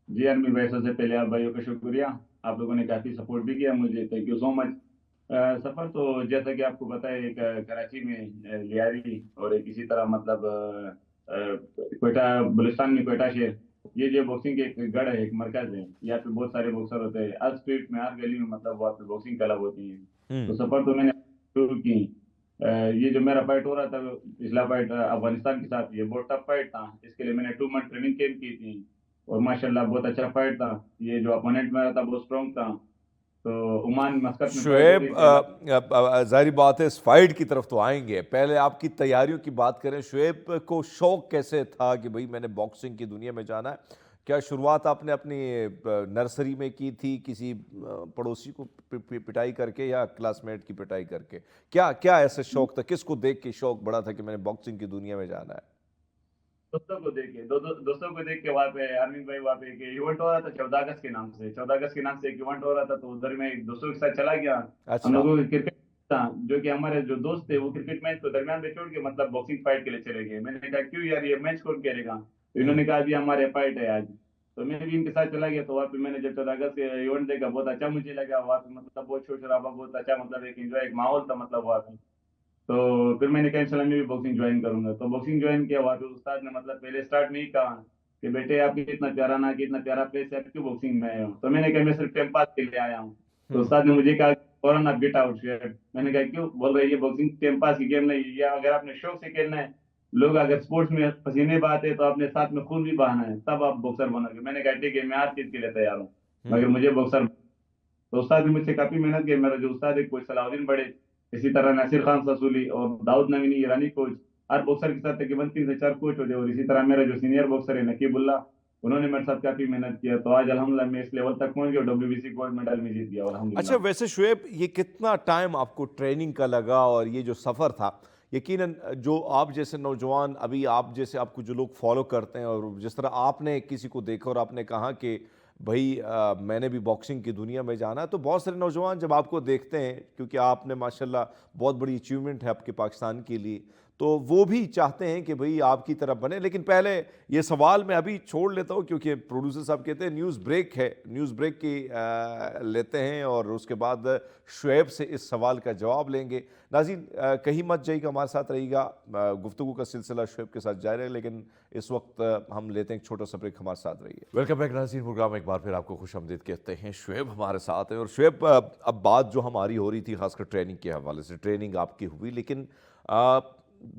جی ارمین بھائی, سب سے پہلے آپ بھائیوں کا شکریہ, آپ لوگوں نے کافی سپورٹ بھی کیا مجھے, تھینک یو سو مچ. سفر تو جیسا کہ آپ کو پتہ ہے, ایک کراچی میں لیاری اور ایک اسی طرح مطلب کوئٹہ, بلوچستان میں کوئٹہ شہر, یہ جو باکسنگ کے ایک گڑھ ہے, ایک مرکز ہے, یہاں پہ بہت سارے باکسر ہوتے ہیں. ہر اسٹریٹ میں, ہر گلی میں مطلب وہاں پہ باکسنگ کلب ہوتی ہیں. تو سفر تو میں نے شروع کی. یہ جو میرا فائٹ ہو رہا تھا, پچھلا فائٹ افغانستان کے ساتھ, یہ بہت ٹف فائٹ تھا. اس کے لیے میں نے 2 منتھ ٹریننگ کیمپ کی تھی, اور ماشاءاللہ بہت اچھا فائٹ تھا. یہ جو اپوننٹ میرا تھا بہت اسٹرانگ تھا. تو عمان مسقط میں فائٹ ہو رہی شعیب ظاہری بات ہے اس فائٹ کی طرف تو آئیں گے, پہلے آپ کی تیاریوں کی بات کریں. شعیب کو شوق کیسے تھا کہ بھئی میں نے باکسنگ کی دنیا میں جانا ہے؟ کیا شروعات آپ نے اپنی نرسری میں کی تھی, کسی پڑوسی کو پٹائی کر کے, یا کلاس میٹ کی پٹائی کر کے؟ کیا ایسے شوق تھا, کس کو دیکھ کے شوق بڑا تھا کہ میں نے باکسنگ کی دنیا میں جانا ہے؟ دوستوں کو دیکھ کے, دوستوں کو دیکھ کے وہاں پہ ارمین بھائی, وہاں پہ ایک ایونٹ ہو رہا تھا 14 اگست کے نام سے. 14 اگست کے نام سے ایک ایونٹ ہو رہا تھا, تو ادھر میں دوستوں کے ساتھ چلا گیا. ہم اچھا. لوگوں کو کرکٹ تھا, جو کہ ہمارے جو دوست تھے وہ کرکٹ میچ کو درمیان میں چھوڑ کے مطلب باکسنگ فائٹ کے لیے چلے گئے. میں نے کہا کیوں یار, یہ میچ کون کرے گا؟ تو انہوں نے کہا ابھی ہمارے فائٹ ہے آج. تو میں بھی ان کے ساتھ چلا گیا. تو وہاں پہ میں نے جب 14 اگست کے ایونٹ دیکھا, بہت اچھا مجھے لگا. وہاں پہ مطلب بہت شور شرابہ, بہت اچھا مطلب ایک انجوائے, ایک ماحول تھا مطلب وہاں پہ. تو پھر میں نے کہا انشاءاللہ میں بھی باکسنگ جوائن کروں گا. تو باکسنگ جوائن کیا. وہاں پہ استاد نے مطلب پہلے اسٹارٹ میں ہی کہا کہ بیٹے آپ اتنا پیارا نا, کہ اتنا پیارا پلیس ہے, آپ کیوں باکسنگ میں آئے ہو؟ تو میں نے کہا میں صرف ٹائم پاس کے لیے آیا ہوں. تو استاد نے مجھے کہا فوراً آپ گیٹ آؤٹ. میں نے کہا کیوں؟ بول رہے یہ باکسنگ ٹائم پاس کی گیم نہیں, یا اگر آپ نے شوق سے کھیلنا ہے, لوگ اگر اسپورٹس میں پسینے بہاتے ہیں تو آپ نے ساتھ میں خون بھی بہانا ہے, تب آپ باکسر بنو گے. میں نے کہا ٹھیک ہے, میں ہر چیز کے لیے تیار ہوں, مگر مجھے باکسر. تو استاد نے مجھ سے کافی محنت کی. میرا جو استاد ہے کوئی صلاح الدین بڑے, اسی طرح ناصر خان سسولی اور داؤد نوینی ایرانی کوچ, ہر باکسر کے ساتھ تقریباً 3 سے 4 کوچ ہوتے. اور اسی طرح میرا جو سینئر باکسر ہے نقیب اللہ, انہوں نے میرے ساتھ کافی محنت کیا. تو آج الحمدللہ میں اس لیول تک پہنچ گیا, WBC گولڈ میڈل میں جیت گیا الحمدللہ. اچھا ویسے شعیب, یہ کتنا ٹائم آپ کو ٹریننگ کا لگا, اور یہ جو سفر تھا, یقیناً جو آپ جیسے نوجوان, ابھی آپ جیسے آپ کو جو لوگ فالو کرتے ہیں, اور جس طرح آپ نے کسی کو دیکھا اور آپ نے کہا کہ بھائی میں نے بھی باکسنگ کی دنیا میں جانا ہے, تو بہت سارے نوجوان جب آپ کو دیکھتے ہیں, کیونکہ آپ نے ماشاءاللہ بہت بڑی اچیومنٹ ہے آپ کے پاکستان کے لیے, تو وہ بھی چاہتے ہیں کہ بھئی آپ کی طرف بنے. لیکن پہلے یہ سوال میں ابھی چھوڑ لیتا ہوں, کیونکہ پروڈیوسر صاحب کہتے ہیں نیوز بریک ہے, نیوز بریک کی لیتے ہیں, اور اس کے بعد شعیب سے اس سوال کا جواب لیں گے. ناظرین کہیں مت جائیے گا, ہمارے ساتھ رہی گا, گفتگو کا سلسلہ شعیب کے ساتھ جاری ہے, لیکن اس وقت ہم لیتے ہیں ایک چھوٹا سا بریک, ہمارے ساتھ رہیے. ویلکم بیک ناظرین, پروگرام ایک بار پھر آپ کو خوش آمدید کہتے ہیں. شعیب ہمارے ساتھ ہیں, اور شعیب اب بات جو ہماری ہو رہی تھی خاص کر ٹریننگ کے حوالے سے, ٹریننگ آپ کی ہوئی, لیکن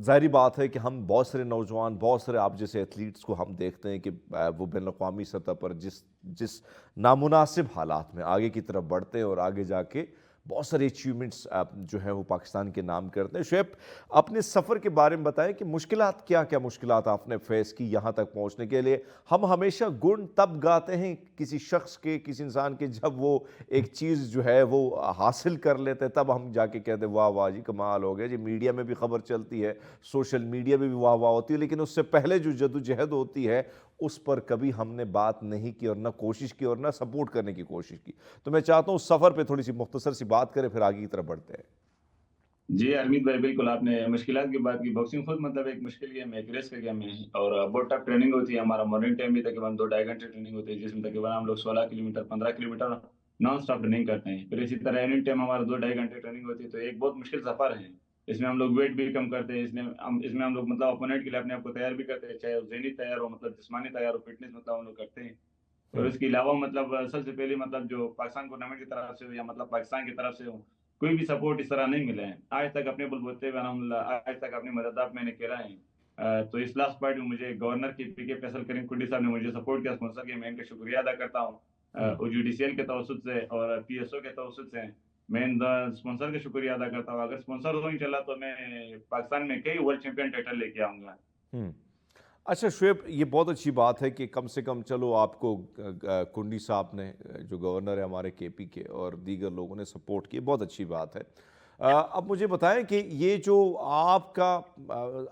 ظاہری بات ہے کہ ہم بہت سارے نوجوان، بہت سارے آپ جیسے ایتھلیٹس کو ہم دیکھتے ہیں کہ وہ بین الاقوامی سطح پر جس نامناسب حالات میں آگے کی طرف بڑھتے ہیں اور آگے جا کے بہت سارے اچیومنٹس جو ہیں وہ پاکستان کے نام کرتے ہیں۔ شعیب، اپنے سفر کے بارے میں بتائیں کہ مشکلات کیا کیا مشکلات آپ نے فیس کی یہاں تک پہنچنے کے لیے؟ ہم ہمیشہ گن تب گاتے ہیں کسی شخص کے، کسی انسان کے، جب وہ ایک چیز جو ہے وہ حاصل کر لیتے ہیں، تب ہم جا کے کہتے ہیں واہ واہ جی کمال ہو گیا جی۔ میڈیا میں بھی خبر چلتی ہے، سوشل میڈیا میں بھی واہ واہ ہوتی ہے، لیکن اس سے پہلے جو جدوجہد ہوتی ہے اس پر کبھی ہم نے بات نہیں کی اور نہ کوشش کی اور نہ سپورٹ کرنے کی کوشش کی۔ تو میں چاہتا ہوں اس سفر پہ تھوڑی سی مختصر سی بات کریں، پھر آگے کی طرف بڑھتے ہیں۔ جی ارمیت بھائی، بالکل آپ نے مشکلات کی بات کی۔ باکسنگ خود مطلب ایک مشکل گیم ہے، ایک ریس کا گیم ہے، اور بہت ٹف ٹریننگ ہوتی ہے۔ ہمارا مارننگ ٹائم بھی تقریباً 2-2.5 گھنٹے ٹریننگ ہوتی ہے، جس میں تقریباً ہم لوگ 16 kilometre 15 kilometre non stop running کرتے ہیں۔ پھر اسی طرح ایوننگ ٹائم ہمارا 2-2.5 گھنٹے ٹریننگ ہوتی ہے۔ تو ایک بہت مشکل سفر ہے۔ اس میں ہم لوگ ویٹ بھی کم کرتے ہیں، اس میں ہم لوگ مطلب اپوننٹ کے لیے اپنے آپ کو تیار بھی کرتے ہیں، چاہے ذہنی تیار ہو، مطلب جسمانی تیار ہو، فٹنس مطلب ہم لوگ کرتے ہیں۔ اور اس کے علاوہ مطلب سب سے پہلے مطلب جو پاکستان گورنمنٹ کی طرف سے ہو یا مطلب پاکستان کی طرف سے ہو، کوئی بھی سپورٹ اس طرح نہیں ملا ہے آج تک اپنے بلبوتے پہ، الحمدللہ آج تک اپنی مدد میں نے کرا ہے۔ تو اس لاسٹ پارٹ میں مجھے گورنر کی پی کے فیصل کریم کنڈی صاحب نے مجھے سپورٹ کیا، اسپانسر کیا، میں ان کا شکریہ ادا کرتا ہوں۔ اور جوڈیشیل کے توسط سے اور پی ایس او کے توسط سے میں ان اسپانسر کا شکریہ ادا کرتا ہوں۔ اگر اسپانسر ہو انشاءاللہ تو میں پاکستان میں کئی ورلڈ چیمپئن ٹائٹل لے کے آؤں گا۔ اچھا شعیب، یہ بہت اچھی بات ہے کہ کم سے کم چلو آپ کو کنڈی صاحب نے، جو گورنر ہے ہمارے کے پی کے، اور دیگر لوگوں نے سپورٹ کی، بہت اچھی بات ہے۔ اب مجھے بتائیں کہ یہ جو آپ کا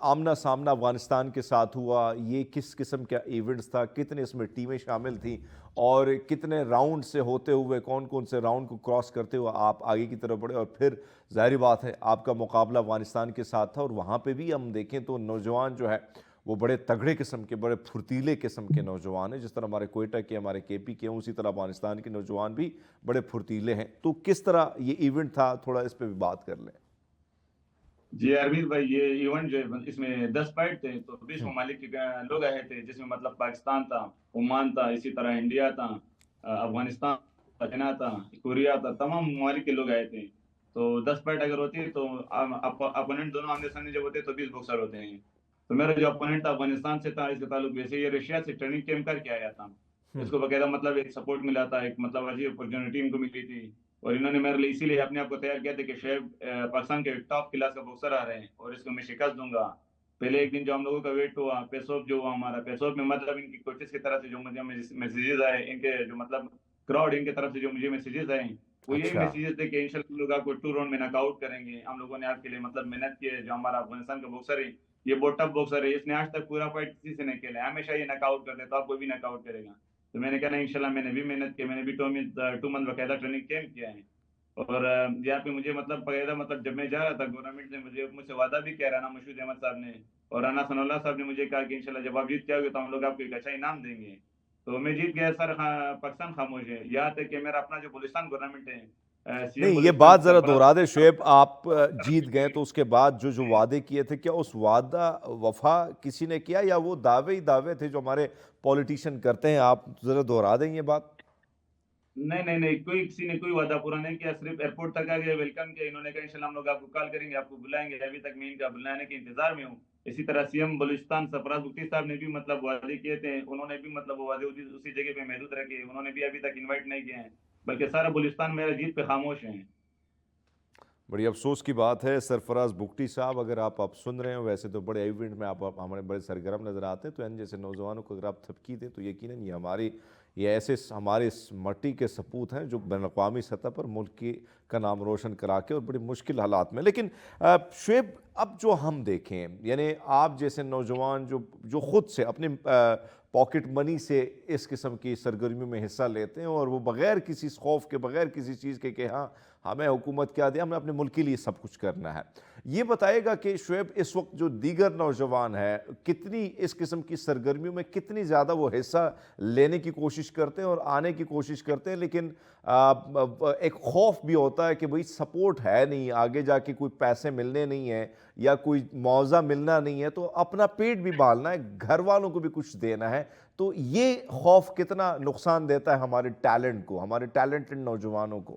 آمنا سامنا افغانستان کے ساتھ ہوا، یہ کس قسم کا ایونٹس تھا؟ کتنے اس میں ٹیمیں شامل تھیں اور کتنے راؤنڈ سے ہوتے ہوئے، کون کون سے راؤنڈ کو کراس کرتے ہوئے آپ آگے کی طرف بڑھے؟ اور پھر ظاہری بات ہے آپ کا مقابلہ افغانستان کے ساتھ تھا، اور وہاں پہ بھی ہم دیکھیں تو نوجوان جو ہے وہ بڑے تگڑے قسم کے، بڑے پھرتیلے قسم کے نوجوان ہیں، جس طرح ہمارے کوئٹہ کے، ہمارے کے پی کے ہیں، اسی طرح افغانستان کے نوجوان بھی بڑے پھرتیلے ہیں۔ تو کس طرح یہ ایونٹ تھا، تھوڑا اس پہ بھی بات کر لیں۔ جی ارمیت بھائی، یہ ایونٹ جو ہے اس میں 10 فائٹ تھے، تو 20 ممالک کے لوگ آئے تھے، جس میں مطلب پاکستان تھا، عمان تھا، اسی طرح انڈیا تھا، افغانستان، چائنا تھا، کوریا تھا، تمام ممالک کے لوگ آئے تھے۔ تو 10 فائٹ اگر ہوتی ہے تو اپوننٹ دونوں آمنے سامنے جب ہوتے ہیں تو 20 باکسر ہوتے ہیں۔ تو میرا جو اپوننٹ تھا افغانستان سے تھا، اس کا تعلق ویسے یہ رشیا سے ٹریننگ کیمپ کر کے آیا تھا۔ اس کو باقاعدہ مطلب ایک سپورٹ ملا تھا، ایک مطلب اچھی اپرچونٹی ان کو ملی تھی، اور انہوں نے میرے لیے اسی لیے اپنے آپ کو تیار کیا تھا کہ شعیب پاکستان کے ٹاپ کلاس کا باکسر آ رہے ہیں اور اس کو میں شکست دوں گا۔ پہلے ایک دن جو ہم لوگوں کا ویٹ ہوا، پیس آف جو ہوا ہمارا، پیس آف میں مطلب ان کی کوچز کی طرف سے جو مجھے میسیجز آئے، ان کے جو مطلب کراؤڈ ان کی طرف سے جو مجھے میسیجز آئے، وہ یہی میسیجز تھے کہ انشاءاللہ ہم لوگ آپ کو 2 راؤنڈ میں ناک آؤٹ کریں گے۔ ہم لوگوں نے آپ کے لیے مطلب محنت کی ہے۔ جو ہمارا افغانستان کا باکسر ہے یہ بہت ٹف باکسر ہے، اس نے آج تک پورا فائٹ کسی سے نہیں کھیلا ہے، ہمیشہ یہ ناک آؤٹ کرتے تو آپ کو بھی ناک آؤٹ کرے گا۔ تو میں نے کہا نہیں انشاءاللہ، میں نے بھی محنت کی، میں نے بھی 2 منتھ باقاعدہ ٹریننگ کیمپ کیا ہے۔ اور یہاں پہ مجھے مطلب باقاعدہ مطلب جب میں جا رہا تھا، گورنمنٹ نے مجھ سے وعدہ بھی کیا، رانا مشہود احمد صاحب نے اور رانا ثناء اللہ صاحب نے مجھے کہا کہ انشاءاللہ جب آپ جیت کے آؤ گے تو ہم لوگ آپ کو ایک اچھا انعام دیں گے۔ تو میں جیت گیا سر۔ پاکستان خاموش ہے، یہاں تک کہ میرا اپنا جو بلوچستان گورنمنٹ ہے، نہیں، یہ بات ذرا دہرا دے شعیب، آپ جیت گئے تو اس کے بعد جو وعدے کیے تھے، کیا اس وعدہ وفا کسی نے کیا، یا وہ دعوے ہی دعوے تھے جو ہمارے پولیٹیشین کرتے ہیں؟ آپ ذرا دہرا دیں یہ بات۔ نہیں، کسی نے کوئی وعدہ پورا نہیں کیا، صرف ایئرپورٹ تک آ گیا، ویلکم کیا، انہوں نے کہا انشاءاللہ ہم لوگ آپ کو کال کریں گے، آپ کو بلائیں گے۔ ابھی تک میں ان کا بلانے کے انتظار میں ہوں۔ اسی طرح سی ایم بلوچستان سرفراز بگٹی صاحب نے بھی مطلب وعدے کیے تھے، انہوں نے بھی مطلب وعدے اسی جگہ پہ محدود رکھے، انہوں نے بھی ابھی تک انوائٹ نہیں کیے ہیں، بلکہ سارا بلوچستان میرا جیت پہ خاموش ہیں۔ بڑی افسوس کی بات ہے سرفراز بگٹی صاحب، اگر آپ سن رہے ہیں، ویسے تو بڑے ایونٹ میں آپ ہمارے بڑے سرگرم نظر آتے ہیں، تو ان جیسے نوجوانوں کو اگر آپ تھپکی دیں تو یقیناً یہ ایسے ہمارے اس مٹی کے سپوت ہیں جو بین الاقوامی سطح پر ملک کا نام روشن کرا کے اور بڑی مشکل حالات میں۔ لیکن شعیب، اب جو ہم دیکھیں، یعنی آپ جیسے نوجوان جو خود سے اپنے پاکٹ منی سے اس قسم کی سرگرمیوں میں حصہ لیتے ہیں، اور وہ بغیر کسی خوف کے، بغیر کسی چیز کے کہ ہاں ہمیں حکومت کیا دے، ہمیں اپنے ملک کے لیے سب کچھ کرنا ہے، یہ بتائے گا کہ شعیب اس وقت جو دیگر نوجوان ہے کتنی اس قسم کی سرگرمیوں میں کتنی زیادہ وہ حصہ لینے کی کوشش کرتے ہیں اور آنے کی کوشش کرتے ہیں، لیکن ایک خوف بھی ہوتا ہے کہ بھئی سپورٹ ہے نہیں، آگے جا کے کوئی پیسے ملنے نہیں ہیں یا کوئی معاوضہ ملنا نہیں ہے، تو اپنا پیٹ بھی پالنا ہے، گھر والوں کو بھی کچھ دینا ہے، تو یہ خوف کتنا نقصان دیتا ہے ہمارے ٹیلنٹ کو، ہمارے ٹیلنٹڈ نوجوانوں کو؟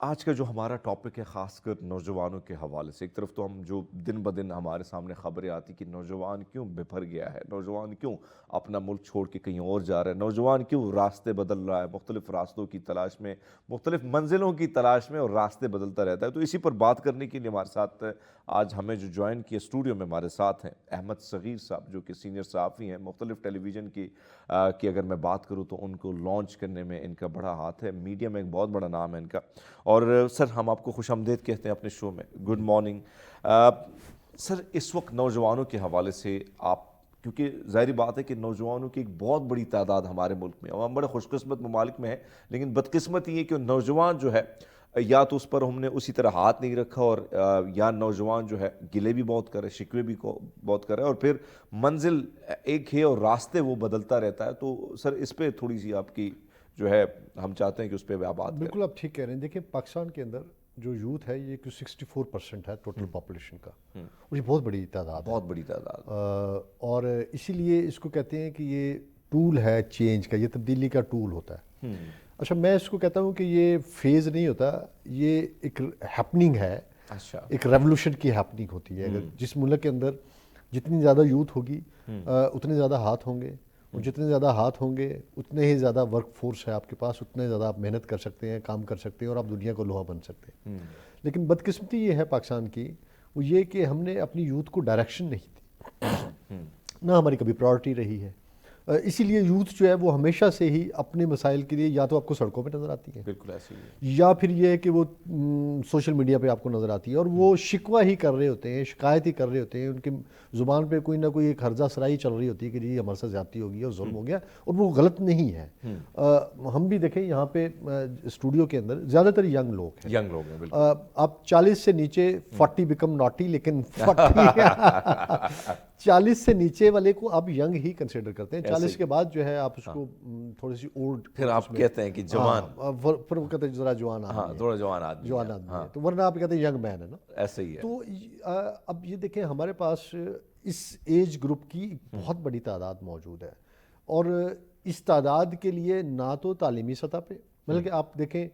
آج کا جو ہمارا ٹاپک ہے خاص کر نوجوانوں کے حوالے سے، ایک طرف تو ہم جو دن بدن ہمارے سامنے خبریں آتی کہ نوجوان کیوں بپھر گیا ہے، نوجوان کیوں اپنا ملک چھوڑ کے کہیں اور جا رہا ہے، نوجوان کیوں راستے بدل رہا ہے، مختلف راستوں کی تلاش میں، مختلف منزلوں کی تلاش میں اور راستے بدلتا رہتا ہے. تو اسی پر بات کرنے کے لیے ہمارے ساتھ آج ہمیں جو جوائن کیا اسٹوڈیو میں ہمارے ساتھ ہیں احمد صغیر صاحب، جو کہ سینئر صحافی ہیں. مختلف ٹیلی ویژن کی اگر میں بات کروں تو ان کو لانچ کرنے میں ان کا بڑا ہاتھ ہے، میڈیا میں ایک بہت بڑا نام ہے ان کا. اور سر ہم آپ کو خوش آمدید کہتے ہیں اپنے شو میں. Good morning sir. اس وقت نوجوانوں کے حوالے سے آپ، کیونکہ ظاہری بات ہے کہ نوجوانوں کی ایک بہت بڑی تعداد ہمارے ملک میں، ہم بڑے خوش قسمت ممالک میں ہیں، لیکن بدقسمت یہ ہے کہ نوجوان جو ہے یا تو اس پر ہم نے اسی طرح ہاتھ نہیں رکھا، اور یا نوجوان جو ہے گلے بھی بہت کرے، شکوے بھی بہت کرے، اور پھر منزل ایک ہے اور راستے وہ بدلتا رہتا ہے. تو سر اس پہ تھوڑی سی آپ کی جو ہے، ہم چاہتے ہیں کہ اس پہ آپ بات کریں. بالکل آپ ٹھیک کہہ رہے ہیں. دیکھیں پاکستان کے اندر جو یوتھ ہے یہ 64% ہے ٹوٹل پاپولیشن کا، اور یہ بہت بڑی تعداد ہے، بہت بڑی تعداد. اور اسی لیے اس کو کہتے ہیں کہ یہ ٹول ہے چینج کا، یہ تبدیلی کا ٹول ہوتا ہے. اچھا میں اس کو کہتا ہوں کہ یہ فیز نہیں ہوتا، یہ ایک ہیپننگ ہے، اچھا ایک ریولوشن کی ہیپننگ ہوتی ہے. اگر جس ملک کے اندر جتنی زیادہ یوتھ ہوگی اتنے زیادہ ہاتھ ہوں گے، اور جتنے زیادہ ہاتھ ہوں گے اتنے ہی زیادہ ورک فورس ہے آپ کے پاس، اتنے زیادہ آپ محنت کر سکتے ہیں، کام کر سکتے ہیں، اور آپ دنیا کو لوہا بن سکتے ہیں. لیکن بدقسمتی یہ ہے پاکستان کی، وہ یہ کہ ہم نے اپنی یوتھ کو ڈائریکشن نہیں دی، نہ ہماری کبھی پرائورٹی رہی ہے. اسی لیے یوتھ جو ہے وہ ہمیشہ سے ہی اپنے مسائل کے لیے یا تو آپ کو سڑکوں پہ نظر آتی ہے، بالکل ایسے ہی، یا پھر یہ ہے کہ وہ سوشل میڈیا پہ آپ کو نظر آتی ہے، اور وہ شکوہ ہی کر رہے ہوتے ہیں، شکایت ہی کر رہے ہوتے ہیں. ان کی زبان پہ کوئی نہ کوئی ایک ہرزہ سرائی چل رہی ہوتی ہے کہ جی ہمارے ساتھ زیادتی ہو گئی اور ظلم ہو گیا، اور وہ غلط نہیں ہے. ہم بھی دیکھیں یہاں پہ اسٹوڈیو کے اندر زیادہ تر ینگ لوگ ہیں، ینگ لوگ ہیں بالکل. آپ 40 سے نیچے 40 بیکم ناٹی، لیکن 40 سے نیچے والے کو آپ ینگ ہی کنسیڈر کرتے ہیں. 40 کے بعد جو ہے آپ اس کو تھوڑی سی اولڈ، پھر آپ کہتے ہیں کہ جوان، پھر وہ کہتے ہیں ذرا جوان آدمی ہے، تھوڑا جوان آدمی، جوان آدمی ہے، تو ورنہ آپ کہتے ہیں ینگ مین ہے نا. ایسے ہی ہے. تو اب یہ دیکھیں ہمارے پاس اس ایج گروپ کی بہت بڑی تعداد موجود ہے، اور اس تعداد کے لیے نہ تو تعلیمی سطح پہ، بلکہ آپ دیکھیں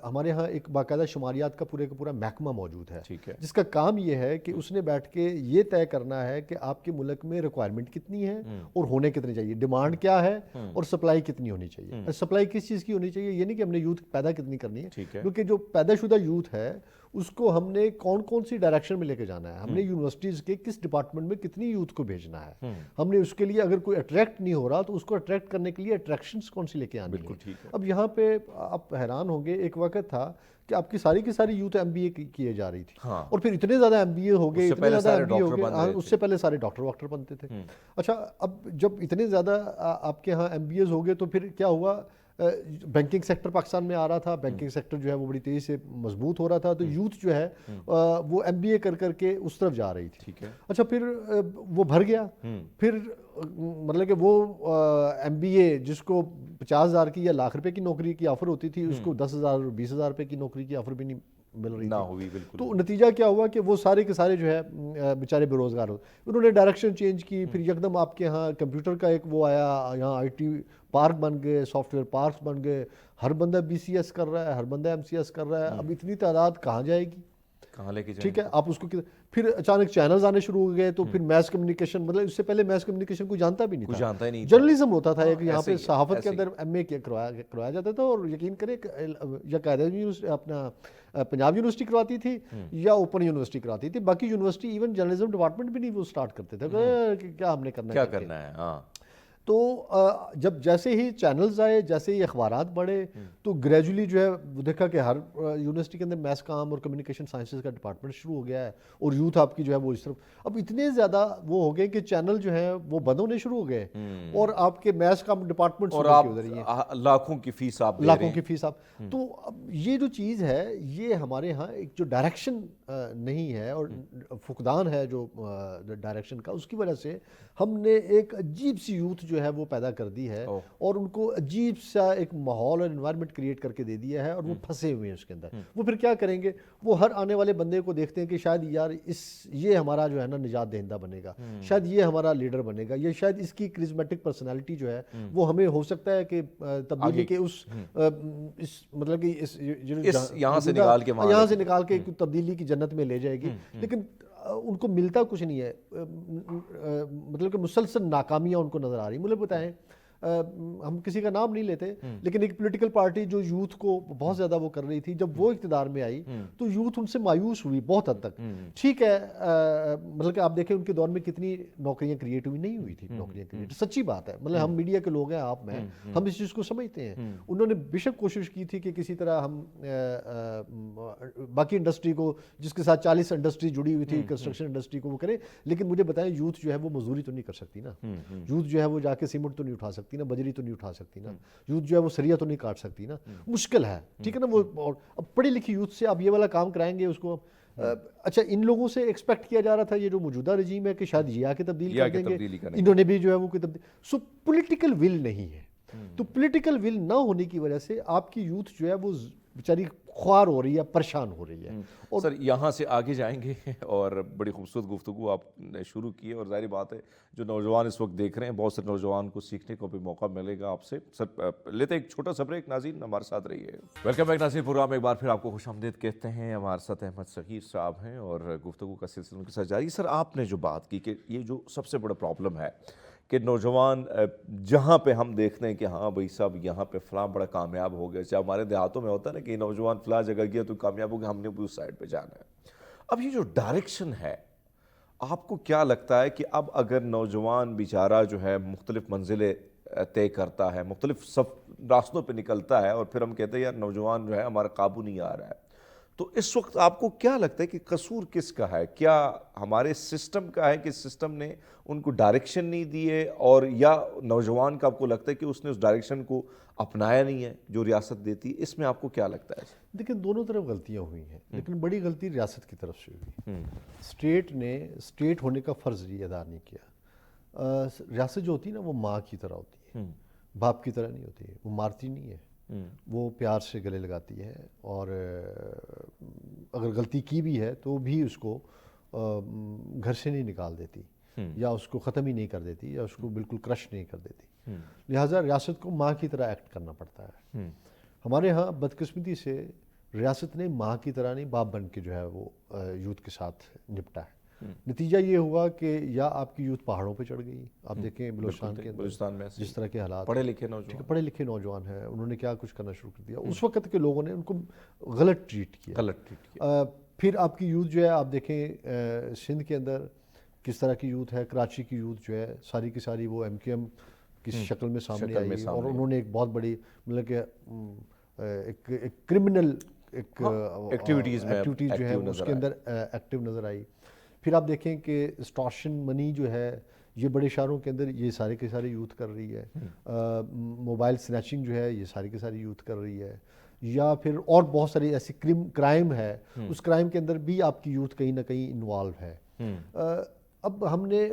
ہمارے ہاں ایک باقاعدہ شماریات کا پورا محکمہ موجود ہے، جس کا کام یہ ہے کہ اس نے بیٹھ کے یہ طے کرنا ہے کہ آپ کے ملک میں ریکوائرمنٹ کتنی ہے اور ہونے کتنے چاہیے، ڈیمانڈ کیا ہے اور سپلائی کتنی ہونی چاہیے. سپلائی کس چیز کی ہونی چاہیے، یہ نہیں کہ ہم نے یوتھ پیدا کتنی کرنی ہے، کیونکہ جو پیدا شدہ یوتھ ہے اس کو ہم نے کون سی ڈائریکشن میں لے کے جانا ہے، ہم نے یونیورسٹیز کے کس ڈپارٹمنٹ میں کتنی یوتھ کو بھیجنا ہے، ہم نے اس کے لیے اگر کوئی اٹریکٹ نہیں ہو رہا تو اس کو اٹریکٹ کرنے کے لیے اٹریکشنز کون سی لے کے آنی ہے. اب یہاں پہ آپ حیران ہوں گے، ایک وقت تھا کہ آپ کی ساری یوتھ ایم بی اے کیے جا رہی تھی، اور پھر اتنے زیادہ ایم بی اے ہو گئے، اتنے زیادہ ایم بی اے ہو گئے، اس سے پہلے سارے ڈاکٹر بنتے تھے. اچھا اب جب اتنے زیادہ آپ کے ہاں ایم بی ایز ہو گئے تو پھر کیا ہوا، بینکنگ سیکٹر پاکستان میں آ رہا تھا، بینکنگ سیکٹر جو ہے وہ بڑی تیزی سے مضبوط ہو رہا تھا، تو یوتھ جو ہے وہ ایم بی اے کر کے اس طرف جا رہی تھی. اچھا پھر وہ بھر گیا، پھر مطلب کہ وہ ایم بی اے جس کو 50,000 کی یا لاکھ روپے کی نوکری کی آفر ہوتی تھی، اس کو 10,000 اور 20,000 روپے کی نوکری کی آفر بھی نہیں مل رہی تھی. تو نتیجہ کیا ہوا کہ وہ سارے کے سارے جو ہے بیچارے بے روزگار ہوئے. انہوں نے ڈائریکشن چینج کی، پھر یکدم آپ کے ہاں کمپیوٹر کا ایک وہ آیا، یہاں آئی ٹی پارک بن گئے، سافٹ ویئر پارکس بن گئے، ہر بندہ بی سی ایس کر رہا ہے، ہر بندہ ایم سی ایس کر رہا ہے. اب اتنی تعداد کہاں جائے گی، کہاں لے کے جائیں؟ ٹھیک ہے آپ اس کو پھر اچانک چینلز آنے شروع ہو گئے، تو پھر میس کمیونیکیشن، مطلب اس سے پہلے میس کمیونیکیشن کوئی جانتا بھی نہیں تھا، جرنلزم ہوتا تھا ایک، یہاں پہ صحافت کے اندر ایم اے کروایا جاتا تھا، اور یقین کریں یا قاعدہ اپنا پنجاب یونیورسٹی کرواتی تھی یا اوپن یونیورسٹی کراتی تھی، باقی یونیورسٹی ایون جرنلزم ڈپارٹمنٹ بھی نہیں وہ سٹارٹ کرتے تھے کہ کیا ہم نے کرنا ہے. ہاں تو جب جیسے ہی چینلز آئے، جیسے ہی اخبارات بڑھے، تو گریجولی جو ہے دیکھا کہ ہر یونیورسٹی کے اندر میس کام اور کمیونیکیشن سائنسز کا ڈپارٹمنٹ شروع ہو گیا ہے، اور یوتھ آپ کی جو ہے وہ اس طرف اب اتنے زیادہ وہ ہو گئے کہ چینل جو ہیں وہ بند ہونے شروع ہو گئے، اور آپ کے میس کام ڈپارٹمنٹ اور آپ لاکھوں کی فیس آپ تو یہ جو چیز ہے یہ ہمارے ہاں ایک جو ڈائریکشن نہیں ہے اور فقدان ہے جو ڈائریکشن کا، اس کی وجہ سے ہم نے ایک عجیب سی یوتھ جو جو ہے وہ پیدا کر دی ہے اور ان کو عجیب سا ایک ماحول اور انوائرمنٹ کریٹ کر کے دے دیا ہے اور وہ پھنسے ہوئے ہیں اس کے اندر. وہ پھر کیا کریں گے, وہ ہر آنے والے بندے کو دیکھتے ہیں کہ شاید یار یہ ہمارا جو ہے نا نجات دہندہ بنے گا, شاید یہ ہمارا لیڈر بنے گا, یا شاید اس کی کرزمیٹک پرسنالٹی جو ہے وہ ہمیں ہو سکتا ہے کہ تبدیلی کے اس مطلب کہ یہاں سے نکال کے تبدیلی کی جنت میں لے جائے گی. لیکن ان کو ملتا کچھ نہیں ہے, مطلب کہ مسلسل ناکامیاں ان کو نظر آ رہی. مجھے بتائیں, ہم کسی کا نام نہیں لیتے, لیکن ایک پولیٹیکل پارٹی جو یوتھ کو بہت زیادہ وہ کر رہی تھی, جب وہ اقتدار میں آئی تو یوتھ ان سے مایوس ہوئی بہت حد تک. ٹھیک ہے, مطلب کہ آپ دیکھیں ان کے دور میں کتنی نوکریاں کریٹ ہوئی, نہیں ہوئی تھی نوکریاں کریٹ, سچی بات ہے. مطلب ہم میڈیا کے لوگ ہیں, آپ میں, ہم اس چیز کو سمجھتے ہیں. انہوں نے بے شک کوشش کی تھی کہ کسی طرح ہم باقی انڈسٹری کو, جس کے ساتھ 40 انڈسٹری جڑی ہوئی تھی, کنسٹرکشن انڈسٹری کو وہ کریں. لیکن مجھے بتائیں, یوتھ جو ہے وہ مزدوری تو نہیں کر سکتی نا, یوتھ جو ہے وہ جا کے سیمنٹ تو نہیں اٹھا سکتی نا, بجری تو نہیں اٹھا سکتی نا, یوتھ جو ہے وہ سریا تو نہیں کاٹ سکتی نا, مشکل ہے. ٹھیک ہے نا, وہ اب پڑھی لکھی یوتھ سے آپ یہ والا کام کرائیں گے اس کو. اچھا, ان لوگوں سے ایکسپیکٹ کیا جا رہا تھا یہ جو موجودہ رجیم ہے کہ شاید یہ آ کے تبدیل کر دیں گے, انہوں نے بھی جو ہے وہ کوئی تبدیل. سو پولیٹیکل ول نہیں ہے. تو پولیٹیکل ول نہ ہونے کی وجہ سے آپ کی یوتھ جو ہے وہ بیچاری خوار ہو رہی ہے, پریشان ہو رہی ہے. اور سر یہاں سے آگے جائیں گے, اور بڑی خوبصورت گفتگو آپ نے شروع کی ہے, اور ظاہری بات ہے جو نوجوان اس وقت دیکھ رہے ہیں, بہت سے نوجوان کو سیکھنے کو بھی موقع ملے گا آپ سے. سر لیتے ایک چھوٹا سا بریک, ناظرین ہمارے ساتھ رہیے. ویلکم بیک ناظرین, پروگرام ایک بار پھر آپ کو خوش آمدید کہتے ہیں. ہمارے ساتھ احمد صغیر صاحب ہیں اور گفتگو کا سلسلہ ان کے ساتھ جاری. سر آپ نے جو بات کی کہ یہ جو سب سے بڑا پرابلم ہے کہ نوجوان جہاں پہ ہم دیکھتے ہیں کہ ہاں بھائی صاحب یہاں پہ فلاں بڑا کامیاب ہو گیا, چاہے ہمارے دیہاتوں میں ہوتا ہے نا کہ نوجوان فلاں جگہ گیا تو کامیاب ہو گیا, ہم نے بھی اس سائڈ پہ جانا ہے. اب یہ جو ڈائریکشن ہے, آپ کو کیا لگتا ہے کہ اب اگر نوجوان بیچارہ جو ہے مختلف منزلیں طے کرتا ہے, مختلف راستوں پہ نکلتا ہے, اور پھر ہم کہتے ہیں یار نوجوان جو ہے ہمارا قابو نہیں آ رہا ہے, تو اس وقت آپ کو کیا لگتا ہے کہ قصور کس کا ہے؟ کیا ہمارے سسٹم کا ہے کہ سسٹم نے ان کو ڈائریکشن نہیں دیے, اور یا نوجوان کا آپ کو لگتا ہے کہ اس نے اس ڈائریکشن کو اپنایا نہیں ہے جو ریاست دیتی ہے؟ اس میں آپ کو کیا لگتا ہے؟ دیکھیں, دونوں طرف غلطیاں ہوئی ہیں, لیکن بڑی غلطی ریاست کی طرف سے ہوئی. اسٹیٹ نے اسٹیٹ ہونے کا فرض یہ ادا نہیں کیا. ریاست جو ہوتی ہے نا وہ ماں کی طرح ہوتی ہے, باپ کی طرح نہیں ہوتی. وہ مارتی نہیں ہے, وہ پیار سے گلے لگاتی ہے, اور اگر غلطی کی بھی ہے تو بھی اس کو گھر سے نہیں نکال دیتی, یا اس کو ختم ہی نہیں کر دیتی, یا اس کو بالکل کرش نہیں کر دیتی. لہٰذا ریاست کو ماں کی طرح ایکٹ کرنا پڑتا ہے. ہمارے ہاں بدقسمتی سے ریاست نے ماں کی طرح نہیں, باپ بن کے جو ہے وہ یوتھ کے ساتھ نپٹا ہے. نتیجہ یہ ہوا کہ یا آپ کی یوتھ پہاڑوں پہ چڑھ گئی. آپ دیکھیں بلوچستان میں جس طرح کے حالات, پڑھے لکھے نوجوان ہیں, انہوں نے کیا کچھ کرنا شروع کر دیا. اس وقت کے لوگوں نے ان کو غلط ٹریٹ کیا. پھر آپ کی یوتھ جو ہے, آپ دیکھیں سندھ کے اندر کس طرح کی یوتھ ہے, کراچی کی یوتھ جو ہے ساری کی ساری وہ MQM کی شکل میں سامنے آئی, اور انہوں نے ایک بہت بڑی مطلب کہ ایک کرمنل ایکٹیویٹیز جو ہے اس کے اندر ایکٹیو نظر آئی. پھر آپ دیکھیں کہ اسٹارشن منی جو ہے یہ بڑے شہروں کے اندر یہ سارے کے سارے یوتھ کر رہی ہے. موبائل سنیچنگ جو ہے یہ ساری کے ساری یوتھ کر رہی ہے. یا پھر اور بہت ساری ایسی کرائم ہے, اس کرائم کے اندر بھی آپ کی یوتھ کہیں نہ کہیں انوالو ہے. اب ہم نے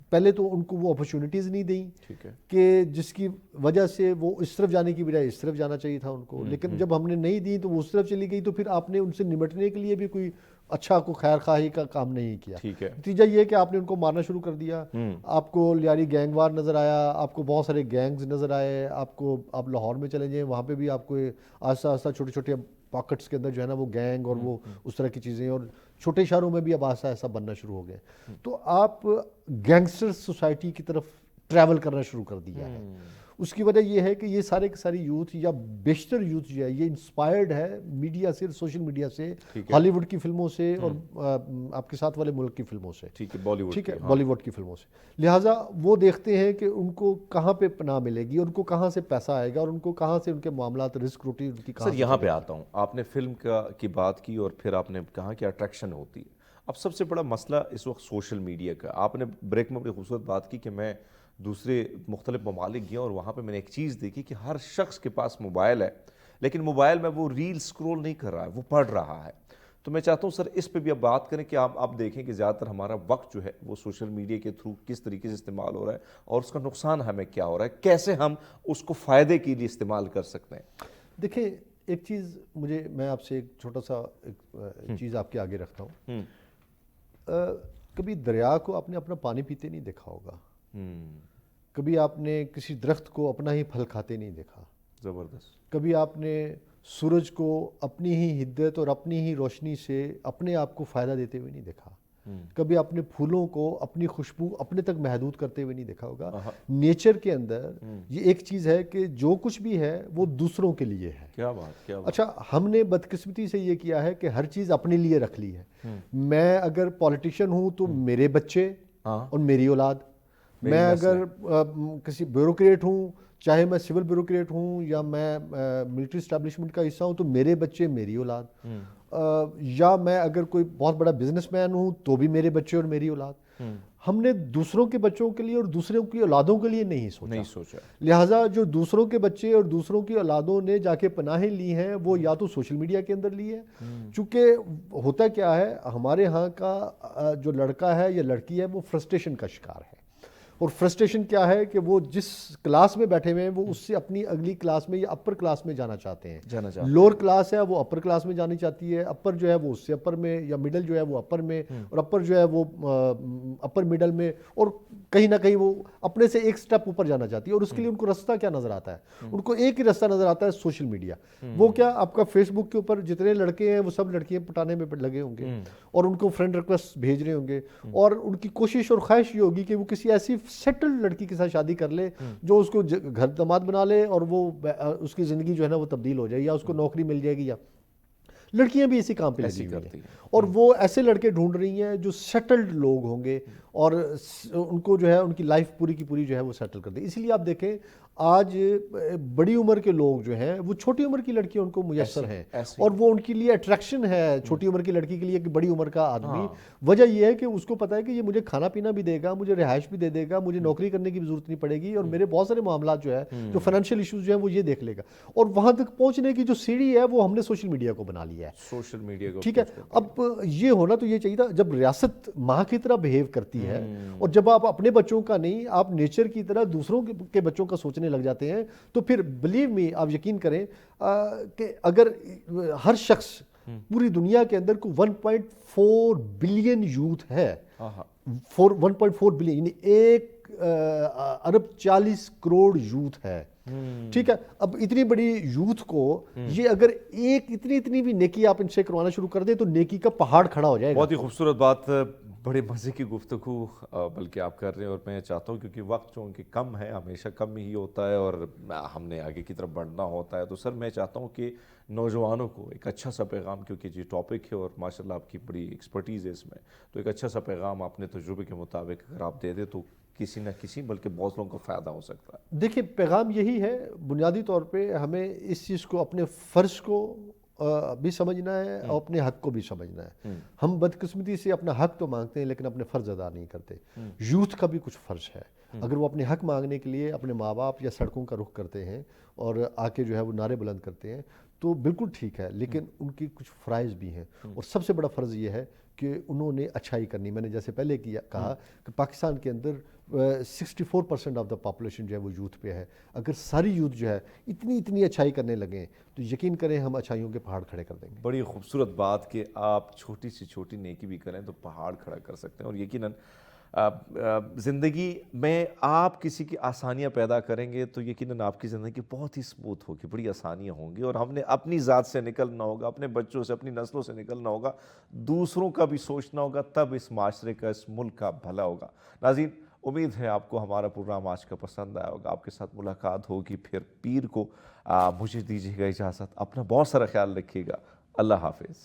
پہلے تو ان کو وہ اپرچونٹیز نہیں دیں کہ جس کی وجہ سے وہ اس طرف جانے کی بجائے اس طرف جانا چاہیے تھا ان کو. لیکن جب ہم نے نہیں دی تو وہ اس طرف چلی گئی, تو پھر آپ نے ان سے نمٹنے کے لیے بھی کوئی اچھا کو خیر خواہی کا کام نہیں کیا. نتیجہ یہ کہ آپ نے ان کو مارنا شروع کر دیا. آپ کو لیاری گینگ وار نظر آیا, آپ کو بہت سارے گینگز نظر آئے. آپ لاہور میں چلے جائیں, وہاں پہ بھی آپ کو آہستہ آہستہ چھوٹے چھوٹے پاکٹس کے اندر جو ہے نا وہ گینگ اور وہ اس طرح کی چیزیں, اور چھوٹے شہروں میں بھی اب آہستہ آہستہ بننا شروع ہو گئے. تو آپ گینگسٹر سوسائٹی کی طرف ٹریول کرنا شروع کر دیا ہے. اس کی وجہ یہ ہے کہ یہ سارے کے ساری یوتھ یا بیشتر یوتھ جو ہے یہ انسپائرڈ ہے میڈیا سے, سوشل میڈیا سے, ہالی ووڈ کی فلموں سے, اور آپ کے ساتھ والے ملک کی فلموں سے, ٹھیک ہے, بالی ووڈ کی فلموں سے. لہٰذا وہ دیکھتے ہیں کہ ان کو کہاں پہ پناہ ملے گی, ان کو کہاں سے پیسہ آئے گا, اور ان کو کہاں سے ان کے معاملات رزق روٹی ان کی کہاں. سر یہاں پہ آتا ہوں, آپ نے فلم کی بات کی اور پھر آپ نے کہا کہ اٹریکشن ہوتی ہے. اب سب سے بڑا مسئلہ اس وقت سوشل میڈیا کا. آپ نے بریک میں بڑی خوبصورت بات کی کہ میں دوسرے مختلف ممالک گیا اور وہاں پہ میں نے ایک چیز دیکھی کہ ہر شخص کے پاس موبائل ہے, لیکن موبائل میں وہ ریل سکرول نہیں کر رہا ہے, وہ پڑھ رہا ہے. تو میں چاہتا ہوں سر اس پہ بھی اب بات کریں کہ آپ دیکھیں کہ زیادہ تر ہمارا وقت جو ہے وہ سوشل میڈیا کے تھرو کس طریقے سے استعمال ہو رہا ہے اور اس کا نقصان ہمیں کیا ہو رہا ہے، کیسے ہم اس کو فائدے کے لیے استعمال کر سکتے ہیں۔ دیکھیں ایک چیز میں آپ سے ایک چھوٹا سا چیز آپ کے آگے رکھتا ہوں، کبھی دریا کو آپ نے اپنا پانی پیتے نہیں دیکھا ہوگا، کبھی آپ نے کسی درخت کو اپنا ہی پھل کھاتے نہیں دیکھا، زبردست۔ کبھی آپ نے سورج کو اپنی ہی حدت اور اپنی ہی روشنی سے اپنے آپ کو فائدہ دیتے ہوئے نہیں دیکھا، کبھی اپنے پھولوں کو اپنی خوشبو اپنے تک محدود کرتے ہوئے نہیں دیکھا ہوگا۔ نیچر کے اندر یہ ایک چیز ہے کہ جو کچھ بھی ہے وہ دوسروں کے لیے ہے۔ کیا بات، کیا بات۔ اچھا ہم نے بدقسمتی سے یہ کیا ہے کہ ہر چیز اپنے لیے رکھ لی ہے۔ میں اگر پولیٹیشن ہوں تو میرے بچے اور میری اولاد، میں اگر کسی بیوروکریٹ ہوں، چاہے میں سول بیوروکریٹ ہوں یا میں ملٹری اسٹیبلشمنٹ کا حصہ ہوں، تو میرے بچے میری اولاد، یا میں اگر کوئی بہت بڑا بزنس مین ہوں تو بھی میرے بچے اور میری اولاد۔ ہم نے دوسروں کے بچوں کے لیے اور دوسروں کی اولادوں کے لیے نہیں سوچا، لہٰذا جو دوسروں کے بچے اور دوسروں کی اولادوں نے جا کے پناہیں لی ہیں وہ یا تو سوشل میڈیا کے اندر لی ہے، چونکہ ہوتا کیا ہے ہمارے ہاں کا جو لڑکا ہے یا لڑکی ہے وہ فرسٹریشن کا شکار ہے، اور فرسٹریشن کیا ہے کہ وہ جس کلاس میں بیٹھے ہوئے ہیں وہ اس سے اپنی اگلی کلاس میں یا اپر کلاس میں جانا چاہتے ہیں، لوور کلاس ہے وہ اپر کلاس میں جانی چاہتی ہے، اپر جو ہے وہ اس سے اپر میں، یا مڈل جو ہے وہ اپر میں، اور اپر جو ہے وہ اپر مڈل میں، اور کہیں نہ کہیں وہ اپنے سے ایک سٹیپ اوپر جانا چاہتی ہے، اور اس کے لیے ان کو رستہ کیا نظر آتا ہے؟ ان کو ایک ہی رستہ نظر آتا ہے، سوشل میڈیا۔ وہ کیا آپ کا فیس بک کے اوپر جتنے لڑکے ہیں وہ سب لڑکیاں پٹانے میں لگے ہوں گے اور ان کو فرینڈ ریکویسٹ بھیج رہے ہوں گے، اور ان کی کوشش اور خواہش یہ ہوگی کہ وہ کسی ایسی سیٹلڈ لڑکی کے ساتھ شادی کر لے جو اس کو گھر داماد بنا لے اور وہ اس کی زندگی جو ہے نا وہ تبدیل ہو جائے، یا اس کو نوکری مل جائے گی، یا لڑکیاں بھی اسی کام پہ لگی ہوئی ہیں، اور وہ ایسے لڑکے ڈھونڈ رہی ہیں جو سیٹلڈ لوگ ہوں گے اور ان کو جو ہے ان کی لائف پوری کی پوری جو ہے وہ سیٹل کر دیں۔ اسی لیے آپ دیکھیں آج بڑی عمر کے لوگ جو ہیں وہ چھوٹی عمر کی لڑکیاں ان کو میسر ہیں، اور وہ ان کے لیے اٹریکشن ہے چھوٹی عمر کی لڑکی کے لیے کہ بڑی عمر کا آدمی۔ وجہ یہ ہے کہ اس کو پتہ ہے کہ یہ مجھے کھانا پینا بھی دے گا، مجھے رہائش بھی دے دے گا، مجھے نوکری کرنے کی بھی ضرورت نہیں پڑے گی، اور میرے بہت سارے معاملات جو ہے جو فائنینشیل ایشوز جو ہیں وہ یہ دیکھ لے گا، اور وہاں تک پہنچنے کی جو سیڑھی ہے وہ ہم نے سوشل میڈیا کو بنا لیا ہے، سوشل میڈیا کو۔ ٹھیک ہے، اب یہ ہونا تو یہ چاہیے تھا جب ریاست ماں کی طرح بہیو کرتی ہے، اور جب آپ اپنے بچوں کا نہیں آپ نیچر کی طرح دوسروں کے بچوں کا سوچنے لگ جاتے ہیں، تو پھر بلیو می آپ یقین کریں کہ اگر ہر شخص پوری دنیا کے اندر کو 1.4 بلین یوتھ ہے، 1.4 بلین یعنی 1.40 ارب یوتھ ہے، ٹھیک ہے، اب اتنی بڑی یوتھ کو یہ اگر ایک اتنی بھی نیکی آپ ان سے کروانا شروع کر دیں تو نیکی کا پہاڑ کھڑا ہو جائے گا۔ بہت ہی خوبصورت بات، بڑے مزے کی گفتگو بلکہ آپ کر رہے ہیں، اور میں چاہتا ہوں کیونکہ وقت جو ان کی کم ہے، ہمیشہ کم ہی ہوتا ہے اور ہم نے آگے کی طرف بڑھنا ہوتا ہے، تو سر میں چاہتا ہوں کہ نوجوانوں کو ایک اچھا سا پیغام، کیونکہ یہ ٹاپک ہے اور ماشاءاللہ آپ کی بڑی ایکسپرٹیز ہے اس میں، تو ایک اچھا سا پیغام اپنے تجربے کے مطابق اگر آپ دے دیں تو کسی نہ کسی بلکہ بہت لوگوں کو فائدہ ہو سکتا ہے۔ دیکھیں پیغام یہی ہے، بنیادی طور پہ ہمیں اس چیز کو اپنے فرض کو بھی سمجھنا ہے اور اپنے حق کو بھی سمجھنا ہے۔ ہم بدقسمتی سے اپنا حق تو مانگتے ہیں لیکن اپنے فرض ادا نہیں کرتے۔ یوتھ کا بھی کچھ فرض ہے، اگر وہ اپنے حق مانگنے کے لیے اپنے ماں باپ یا سڑکوں کا رخ کرتے ہیں اور آ کے جو ہے وہ نعرے بلند کرتے ہیں تو بالکل ٹھیک ہے، لیکن ان کی کچھ فرائض بھی ہیں، اور سب سے بڑا فرض یہ ہے کہ انہوں نے اچھائی کرنی۔ میں نے جیسے پہلے کہا کہ پاکستان کے اندر 64% آف دا پاپولیشن جو ہے وہ یوتھ پہ ہے، اگر ساری یوتھ جو ہے اتنی اچھائی کرنے لگیں تو یقین کریں ہم اچھائیوں کے پہاڑ کھڑے کر دیں گے۔ بڑی خوبصورت بات کہ آپ چھوٹی سے چھوٹی نیکی بھی کریں تو پہاڑ کھڑا کر سکتے ہیں، اور یقیناً زندگی میں آپ کسی کی آسانیاں پیدا کریں گے تو یقیناً آپ کی زندگی بہت ہی اسموتھ ہوگی، بڑی آسانیاں ہوں گی، اور ہم نے اپنی ذات سے نکلنا ہوگا، اپنے بچوں سے اپنی نسلوں سے نکلنا ہوگا، دوسروں کا بھی سوچنا ہوگا، تب اس معاشرے کا اس ملک کا بھلا ہوگا۔ ناظرین امید ہے آپ کو ہمارا پروگرام آج کا پسند آیا ہوگا، آپ کے ساتھ ملاقات ہوگی پھر پیر کو۔ مجھے دیجیے گا اجازت، اپنا بہت سارا خیال رکھیے گا، اللہ حافظ۔